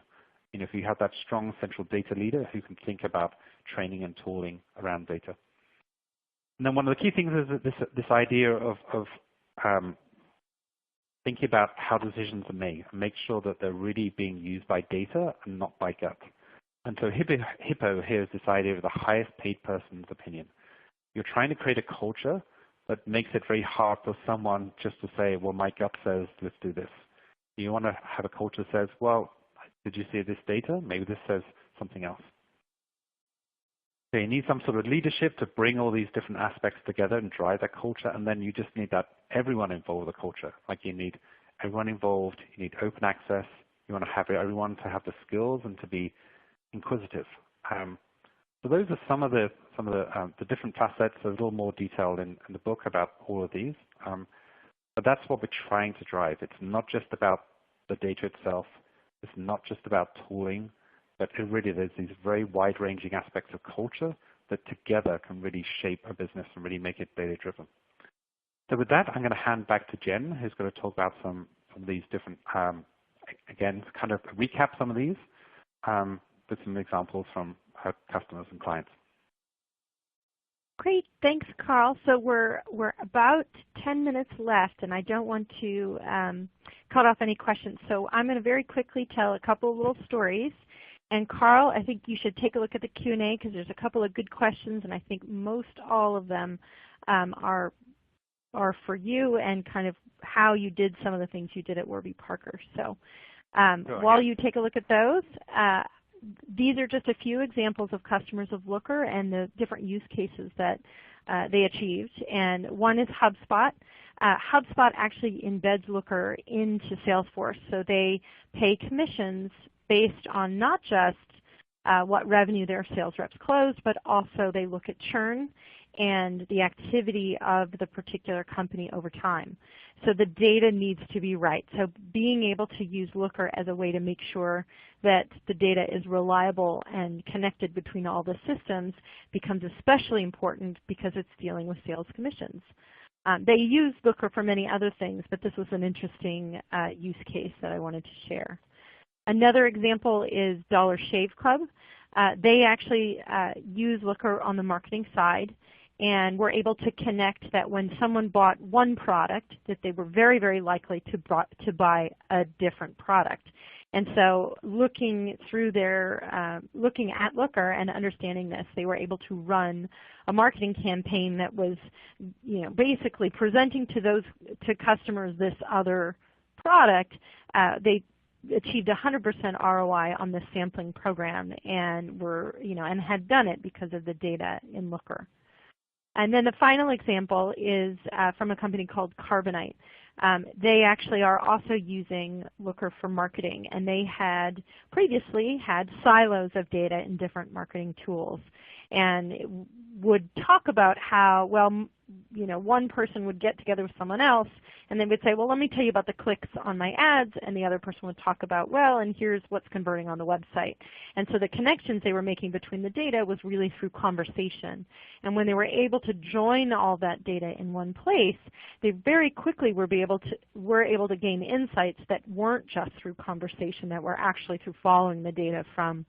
Speaker 3: If you have that strong central data leader who can think about training and tooling around data. And then one of the key things is this idea of thinking about how decisions are made and make sure that they're really being used by data and not by gut. And so HIPPO here is this idea of the highest paid person's opinion. You're trying to create a culture that makes it very hard for someone just to say, well, my gut says, let's do this. You want to have a culture that says, well, did you see this data? Maybe this says something else. So you need some sort of leadership to bring all these different aspects together and drive that culture, and then you just need that everyone involved with the culture. You need everyone involved, you need open access, you want to have everyone to have the skills and to be inquisitive. So those are some of the different facets. There's a little more detailed in the book about all of these. But that's what we're trying to drive. It's not just about the data itself. It's not just about tooling, but there's these very wide-ranging aspects of culture that together can really shape a business and really make it data-driven. So with that, I'm going to hand back to Jen, who's going to talk about some of these different, again, kind of recap some of these with some examples from her customers and clients.
Speaker 2: Great, thanks, Carl. So we're about 10 minutes left, and I don't want to cut off any questions. So I'm going to very quickly tell a couple of little stories. And Carl, I think you should take a look at the Q&A because there's a couple of good questions, and I think most all of them are for you and kind of how you did some of the things you did at Warby Parker. So while you take a look at those, these are just a few examples of customers of Looker and the different use cases that they achieved. And one is HubSpot. HubSpot actually embeds Looker into Salesforce, so they pay commissions based on not just what revenue their sales reps closed, but also they look at churn and the activity of the particular company over time. So the data needs to be right. So being able to use Looker as a way to make sure that the data is reliable and connected between all the systems becomes especially important because it's dealing with sales commissions. They use Looker for many other things, but this was an interesting use case that I wanted to share. Another example is Dollar Shave Club. They actually use Looker on the marketing side, and were able to connect that when someone bought one product, that they were very, very likely to buy a different product. And so looking through their, looking at Looker and understanding this, they were able to run a marketing campaign that was, basically presenting to customers this other product. They achieved 100% ROI on this sampling program, and and had done it because of the data in Looker. And then the final example is from a company called Carbonite. They actually are also using Looker for marketing, and they had previously had silos of data in different marketing tools, and would talk about how, well, one person would get together with someone else, and they would say, well, let me tell you about the clicks on my ads, and the other person would talk about, well, and here's what's converting on the website. And so the connections they were making between the data was really through conversation. And when they were able to join all that data in one place, they very quickly were able to gain insights that weren't just through conversation, that were actually through following the data from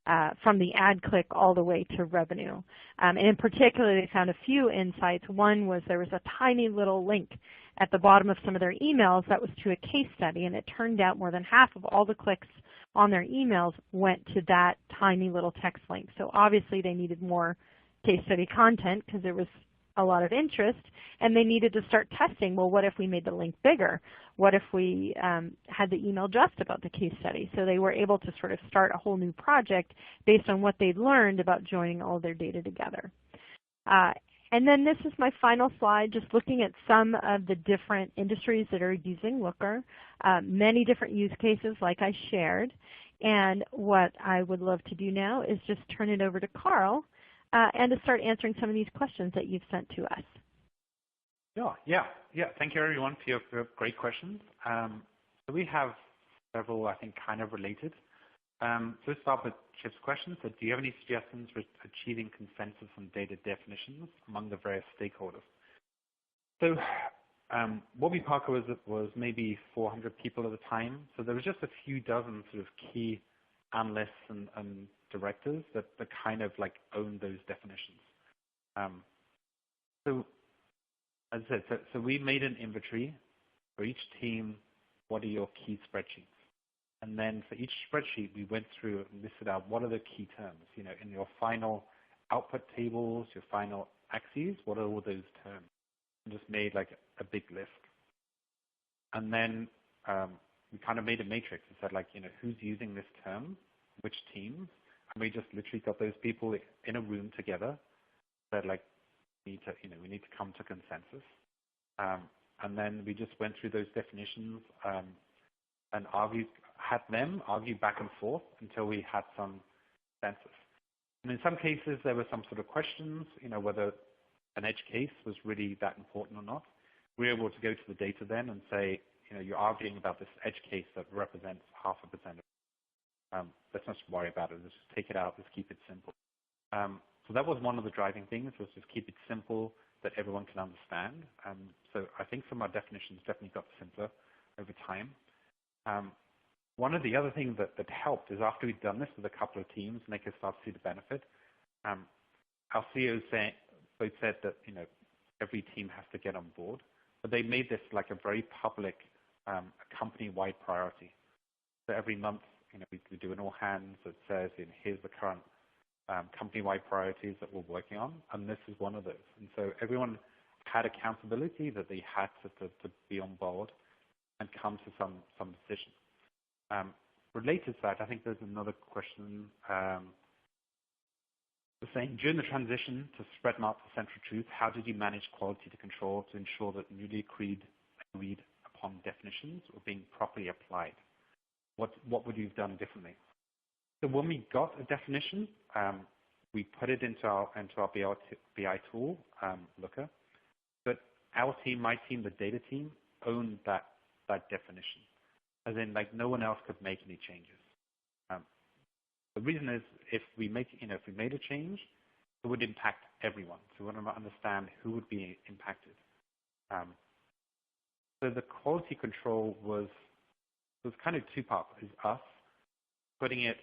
Speaker 2: the ad click all the way to revenue. And in particular, they found a few insights. One was there was a tiny little link at the bottom of some of their emails that was to a case study, and it turned out more than half of all the clicks on their emails went to that tiny little text link. So obviously they needed more case study content because there was a lot of interest, and they needed to start testing, well, what if we made the link bigger? What if we had the email just about the case study? So they were able to sort of start a whole new project based on what they'd learned about joining all their data together. And then this is my final slide, just looking at some of the different industries that are using Looker, many different use cases like I shared. And what I would love to do now is just turn it over to Carl and to start answering some of these questions that you've sent to us.
Speaker 3: Yeah. Thank you, everyone, for your great questions. So we have several, I think, kind of related. So let's start with Chip's question. So do you have any suggestions for achieving consensus on data definitions among the various stakeholders? So Warby Parker was maybe 400 people at the time. So there was just a few dozen sort of key analysts and directors that kind of like own those definitions. So as I said, so we made an inventory for each team. What are your key spreadsheets? And then for each spreadsheet, we went through and listed out what are the key terms. In your final output tables, your final axes, what are all those terms? And just made like a big list. And then we kind of made a matrix and said, like, who's using this term, which teams, and we just literally got those people in a room together. Said, like, we need to come to consensus. And then we just went through those definitions and had them argue back and forth until we had some consensus. And in some cases, there were some sort of questions, whether an edge case was really that important or not. We were able to go to the data then and say, you're arguing about this edge case that represents 0.5%. Let's not worry about it. Let's just take it out. Let's keep it simple. So that was one of the driving things, was just keep it simple that everyone can understand. So I think some of our definitions definitely got simpler over time. One of the other things that helped is after we'd done this with a couple of teams and they could start to see the benefit, our CEOs both said that every team has to get on board, but they made this like a very public company-wide priority. So every month, we do an all hands that says, here's the current company-wide priorities that we're working on, and this is one of those. And so everyone had accountability that they had to be on board and come to some decision. Related to that, I think there's another question. We're saying during the transition to spread mark to central truth, how did you manage quality to control to ensure that newly agreed upon definitions were being properly applied? What would you have done differently? So when we got a definition, we put it into our BI tool, Looker. But our team, my team, the data team, owned that definition. As in, like, no one else could make any changes. The reason is if we made a change, it would impact everyone. So we want to understand who would be impacted. So the quality control was kind of two parts. Is us putting it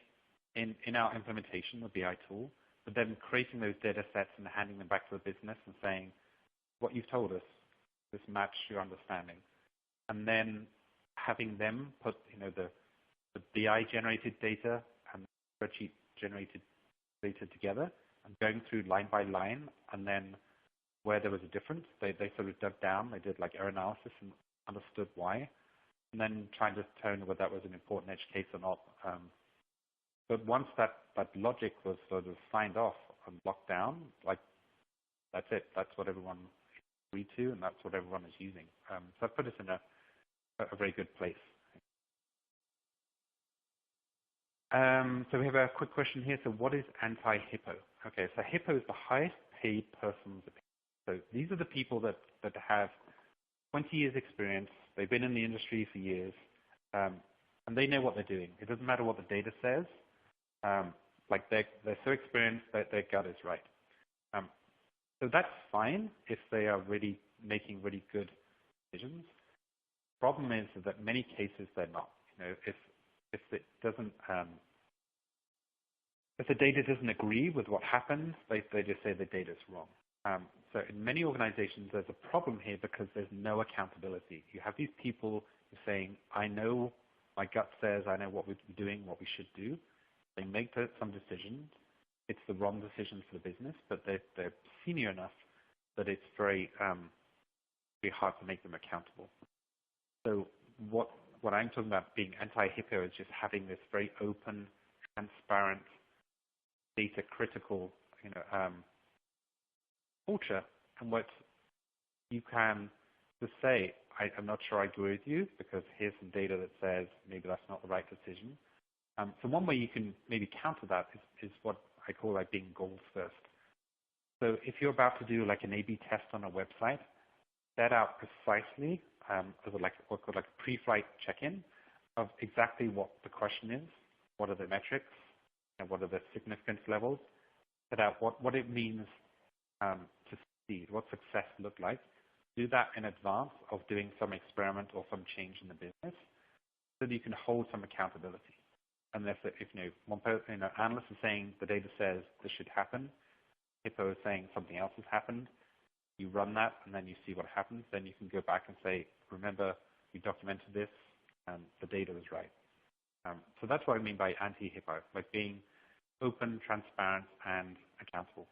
Speaker 3: in our implementation, the BI tool, but then creating those data sets and handing them back to the business and saying, what you've told us, this match your understanding. And then having them put the BI generated data and the spreadsheet generated data together and going through line by line, and then where there was a difference, they sort of dug down, they did like error analysis and understood why, and then trying to determine whether that was an important edge case or not. But once that logic was sort of signed off and locked down, like, that's it. That's what everyone agreed to, and that's what everyone is using. So that put us in a very good place. So we have a quick question here. So what is anti-HIPPO? Okay, so HIPPO is the highest paid person's opinion. So these are the people that have 20 years experience. They've been in the industry for years, and they know what they're doing. It doesn't matter what the data says. Like they're so experienced that their gut is right. So that's fine if they are really making really good decisions. The problem is that in many cases they're not. If it doesn't, if the data doesn't agree with what happens, they just say the data's wrong. So in many organizations, there's a problem here because there's no accountability. You have these people who are saying, I know, my gut says I know what we're doing, what we should do. They make some decisions. It's the wrong decision for the business, but they're senior enough that it's very hard to make them accountable. So what I'm talking about being anti-HIPPO is just having this very open, transparent, data critical, culture, and what you can just say, I'm not sure I agree with you because here's some data that says maybe that's not the right decision. So one way you can maybe counter that is what I call like being goals first. So if you're about to do like an A/B test on a website, set out precisely as what's called like a pre-flight check-in of exactly what the question is, what are the metrics, and what are the significance levels, set out what it means to succeed, what success look like. Do that in advance of doing some experiment or some change in the business so that you can hold some accountability. And if one person, analyst is saying the data says this should happen, HIPPO is saying something else has happened, you run that and then you see what happens, then you can go back and say, remember, we documented this and the data was right. So that's what I mean by anti-HIPPO, like being open, transparent, and accountable.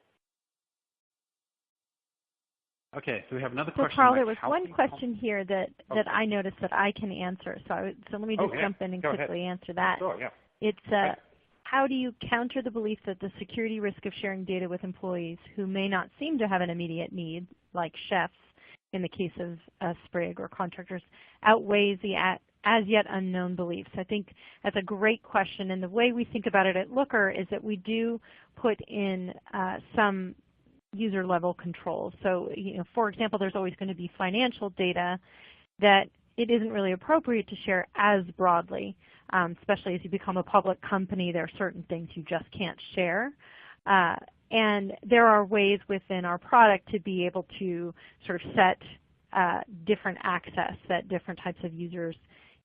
Speaker 3: Okay, so we have another question.
Speaker 2: So Carl, there was one question here that I noticed that I can answer. So let me just jump in and quickly answer that.
Speaker 3: Sure, yeah.
Speaker 2: It's how do you counter the belief that the security risk of sharing data with employees who may not seem to have an immediate need, like chefs in the case of Sprig or contractors, outweighs the as yet unknown beliefs? I think that's a great question, and the way we think about it at Looker is that we do put in some user-level controls. So, for example, there's always going to be financial data that it isn't really appropriate to share as broadly, especially as you become a public company. There are certain things you just can't share. And there are ways within our product to be able to sort of set different access that different types of users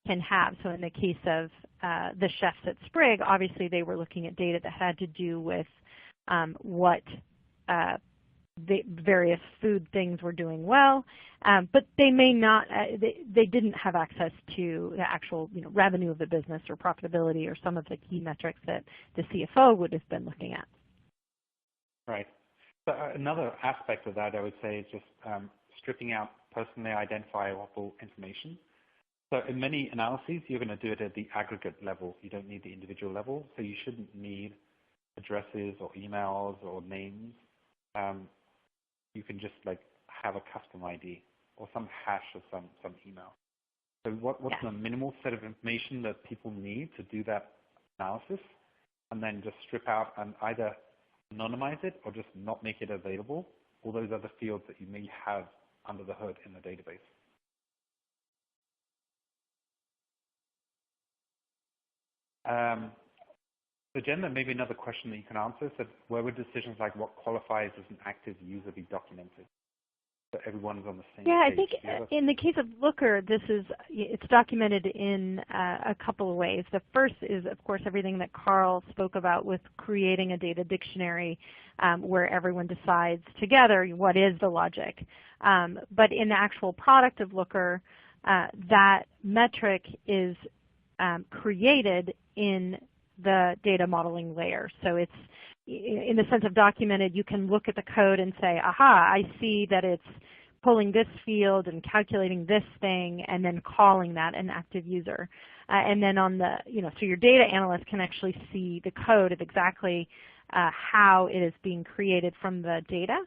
Speaker 2: can have. So in the case of the chefs at Sprig, obviously they were looking at data that had to do with what the various food things were doing well, but they may not. They didn't have access to the actual revenue of the business or profitability or some of the key metrics that the CFO would have been looking at.
Speaker 3: Right. So another aspect of that, I would say, is just stripping out personally identifiable information. So in many analyses, you're going to do it at the aggregate level. You don't need the individual level, so you shouldn't need addresses or emails or names, you can just like have a custom ID or some hash or some email. So what's the minimal set of information that people need to do that analysis, and then just strip out and either anonymize it or just not make it available, all those other fields that you may have under the hood in the database. So Jen, there may be another question that you can answer. So where would decisions like what qualifies as an active user be documented? So everyone's on the same page.
Speaker 2: Yeah, I think in the case of Looker, it's documented in a couple of ways. The first is, of course, everything that Carl spoke about with creating a data dictionary where everyone decides together what is the logic. But in the actual product of Looker, that metric is created in the data modeling layer. So it's, in the sense of documented, you can look at the code and say, aha, I see that it's pulling this field and calculating this thing and then calling that an active user. And then on the, so your data analyst can actually see the code of exactly how it is being created from the data.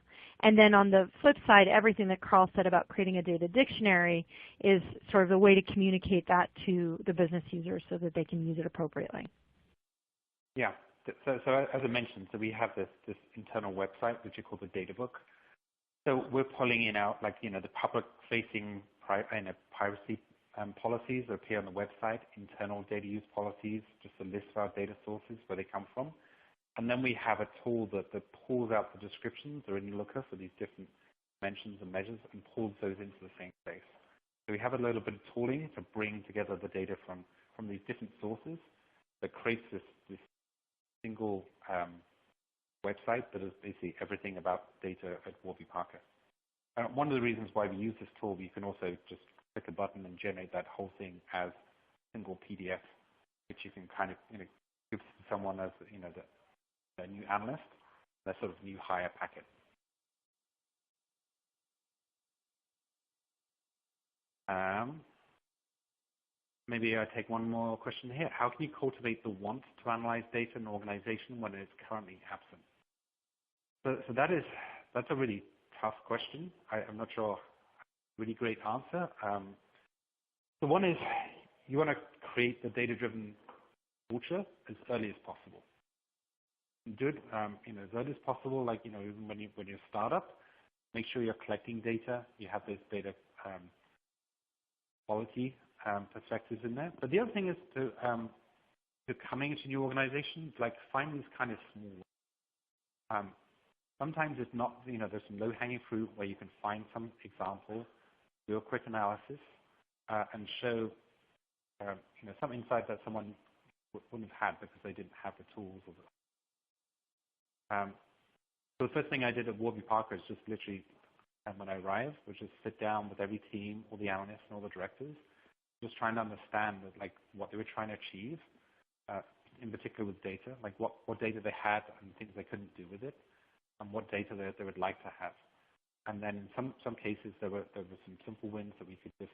Speaker 2: And then on the flip side, everything that Carl said about creating a data dictionary is sort of a way to communicate that to the business users so that they can use it appropriately.
Speaker 3: Yeah. So as I mentioned, so we have this internal website which we call the data book. So we're pulling in out like the public-facing privacy policies that appear on the website, internal data use policies, just a list of our data sources where they come from, and then we have a tool that pulls out the descriptions that are in Looker for these different dimensions and measures and pulls those into the same place. So we have a little bit of tooling to bring together the data from these different sources that creates this single website that is basically everything about data at Warby Parker. One of the reasons why we use this tool, you can also just click a button and generate that whole thing as a single PDF, which you can kind of give to someone as the new analyst, that sort of new hire packet. Maybe I take one more question here. How can you cultivate the want to analyze data in an organization when it is currently absent? So that's a really tough question. I'm not sure a really great answer. So one is you want to create the data-driven culture as early as possible. Do it as early as possible, like even when you're a startup, make sure you're collecting data. You have this data quality perspectives in there. But the other thing is to coming into new organizations, like find these kind of small. Sometimes it's not, there's some low-hanging fruit where you can find some example, do a quick analysis, and show some insight that someone wouldn't have had because they didn't have the tools. So the first thing I did at Warby Parker is just literally, when I arrived, was just sit down with every team, all the analysts and all the directors, just trying to understand what they were trying to achieve, in particular with data, like what data they had and things they couldn't do with it, and what data they would like to have. And then in some cases there were some simple wins that we could just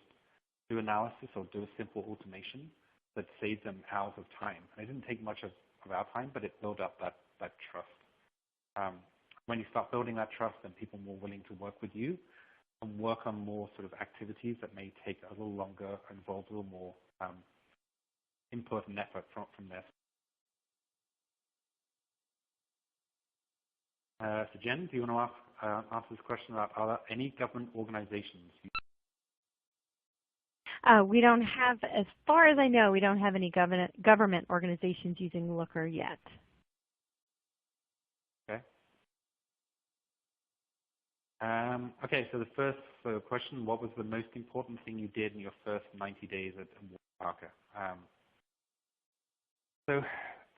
Speaker 3: do analysis or do a simple automation that saved them hours of time. And it didn't take much of our time, but it built up that trust. When you start building that trust, then people are more willing to work with you and work on more sort of activities that may take a little longer and involve a little more input and effort from their So Jen, do you want to answer this question about are there any government organizations?
Speaker 2: We don't have, as far as I know, we don't have any government organizations using Looker yet.
Speaker 3: Okay. Okay, so the first question, what was the most important thing you did in your first 90 days at Warby Parker? So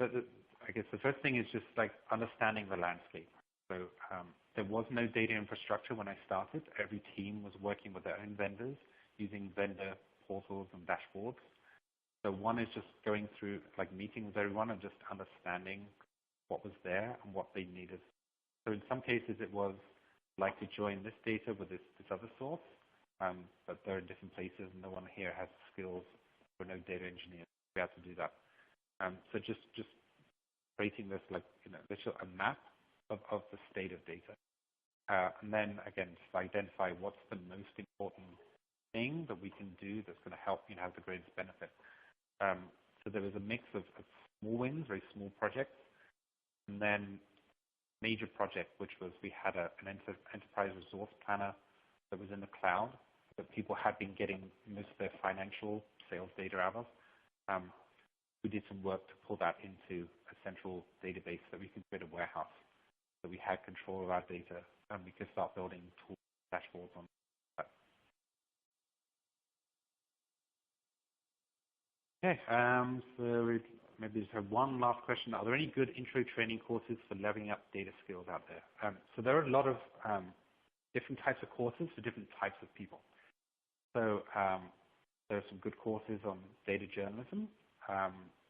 Speaker 3: I guess the first thing is just like understanding the landscape. So there was no data infrastructure when I started. Every team was working with their own vendors using vendor portals and dashboards. So one is just going through like meeting with everyone and just understanding what was there and what they needed. So in some cases it was like to join this data with this other source, but they're in different places and no one here has skills. We're no data engineers. We have to do that. So just creating this literally a map of the state of data. And then again, just identify what's the most important thing that we can do that's going to help have the greatest benefit. So there was a mix of small wins, very small projects, and then major project, which was we had an enterprise resource planner that was in the cloud that people had been getting most of their financial sales data out of. We did some work to pull that into a central database that we could create a warehouse, so we had control of our data, and we could start building tools, dashboards on that. Okay, so we maybe just have one last question. Are there any good intro training courses for leveling up data skills out there? So there are a lot of different types of courses for different types of people. So there are some good courses on data journalism,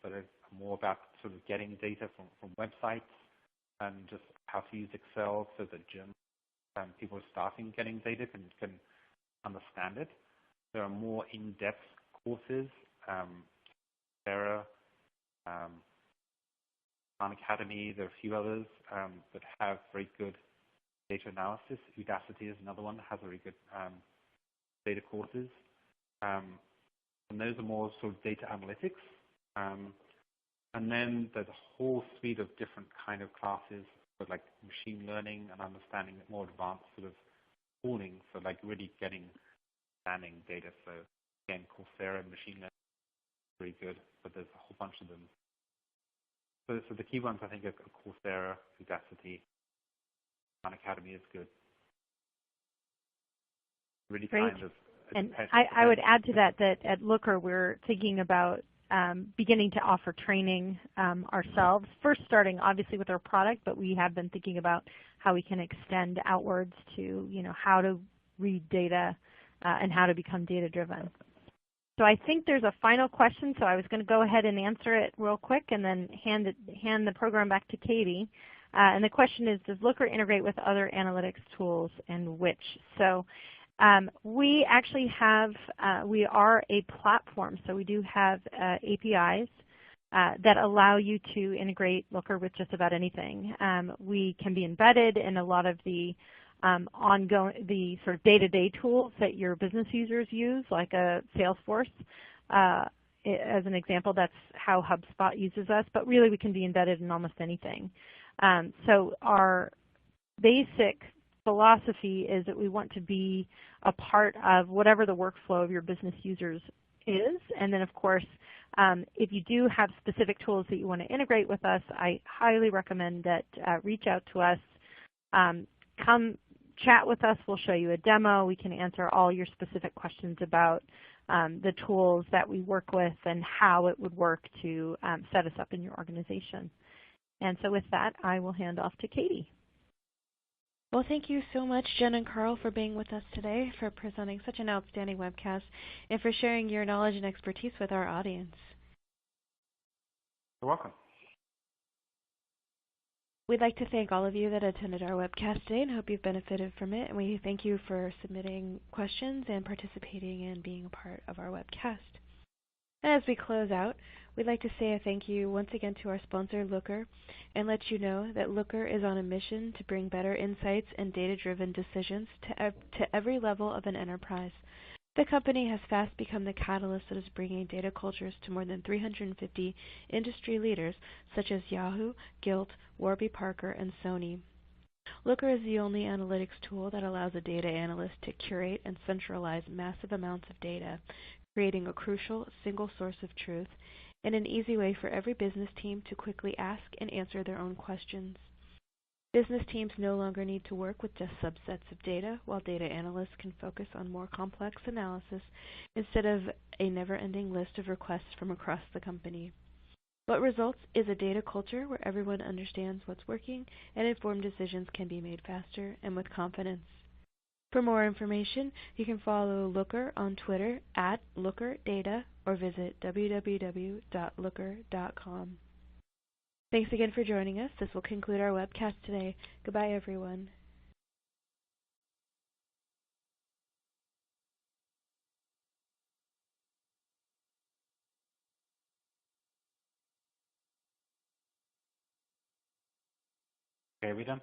Speaker 3: but it's more about sort of getting data from websites and just how to use Excel so that people starting getting data can understand it. There are more in-depth courses, Sarah, Khan Academy, there are a few others that have very good data analysis. Udacity is another one that has very good data courses. And those are more sort of data analytics. And then there's a whole suite of different kind of classes for like machine learning and understanding more advanced sort of tooling for like really understanding data. So again, Coursera and machine learning is very good, but there's a whole bunch of them. So the key ones I think are Coursera, Udacity, Khan Academy is good. Really
Speaker 2: Great.
Speaker 3: kind of
Speaker 2: and I would add to that at Looker we're thinking about beginning to offer training ourselves. First starting obviously with our product, but we have been thinking about how we can extend outwards to how to read data and how to become data driven. So I think there's a final question, so I was going to go ahead and answer it real quick and then hand the program back to Katie. And the question is, does Looker integrate with other analytics tools and which? So we actually have, we are a platform, so we do have APIs that allow you to integrate Looker with just about anything. We can be embedded in a lot of the sort of day-to-day tools that your business users use, like a Salesforce. As an example, that's how HubSpot uses us, but really we can be embedded in almost anything. So our basic philosophy is that we want to be a part of whatever the workflow of your business users is. And then, of course, if you do have specific tools that you want to integrate with us, I highly recommend that reach out to us. Come chat with us. We'll show you a demo. We can answer all your specific questions about the tools that we work with and how it would work to set us up in your organization. And so with that, I will hand off to Katie.
Speaker 1: Well, thank you so much, Jen and Carl, for being with us today, for presenting such an outstanding webcast, and for sharing your knowledge and expertise with our audience.
Speaker 3: You're welcome.
Speaker 1: We'd like to thank all of you that attended our webcast today and hope you've benefited from it. And we thank you for submitting questions and participating and being a part of our webcast. And as we close out, we'd like to say a thank you once again to our sponsor, Looker, and let you know that Looker is on a mission to bring better insights and data-driven decisions to every level of an enterprise. The company has fast become the catalyst that is bringing data cultures to more than 350 industry leaders such as Yahoo, Gilt, Warby Parker, and Sony. Looker is the only analytics tool that allows a data analyst to curate and centralize massive amounts of data, creating a crucial single source of truth and an easy way for every business team to quickly ask and answer their own questions. Business teams no longer need to work with just subsets of data, while data analysts can focus on more complex analysis instead of a never-ending list of requests from across the company. What results is a data culture where everyone understands what's working and informed decisions can be made faster and with confidence. For more information, you can follow Looker on Twitter @LookerData or visit www.looker.com. Thanks again for joining us. This will conclude our webcast today. Goodbye, everyone.
Speaker 3: Okay, are we done?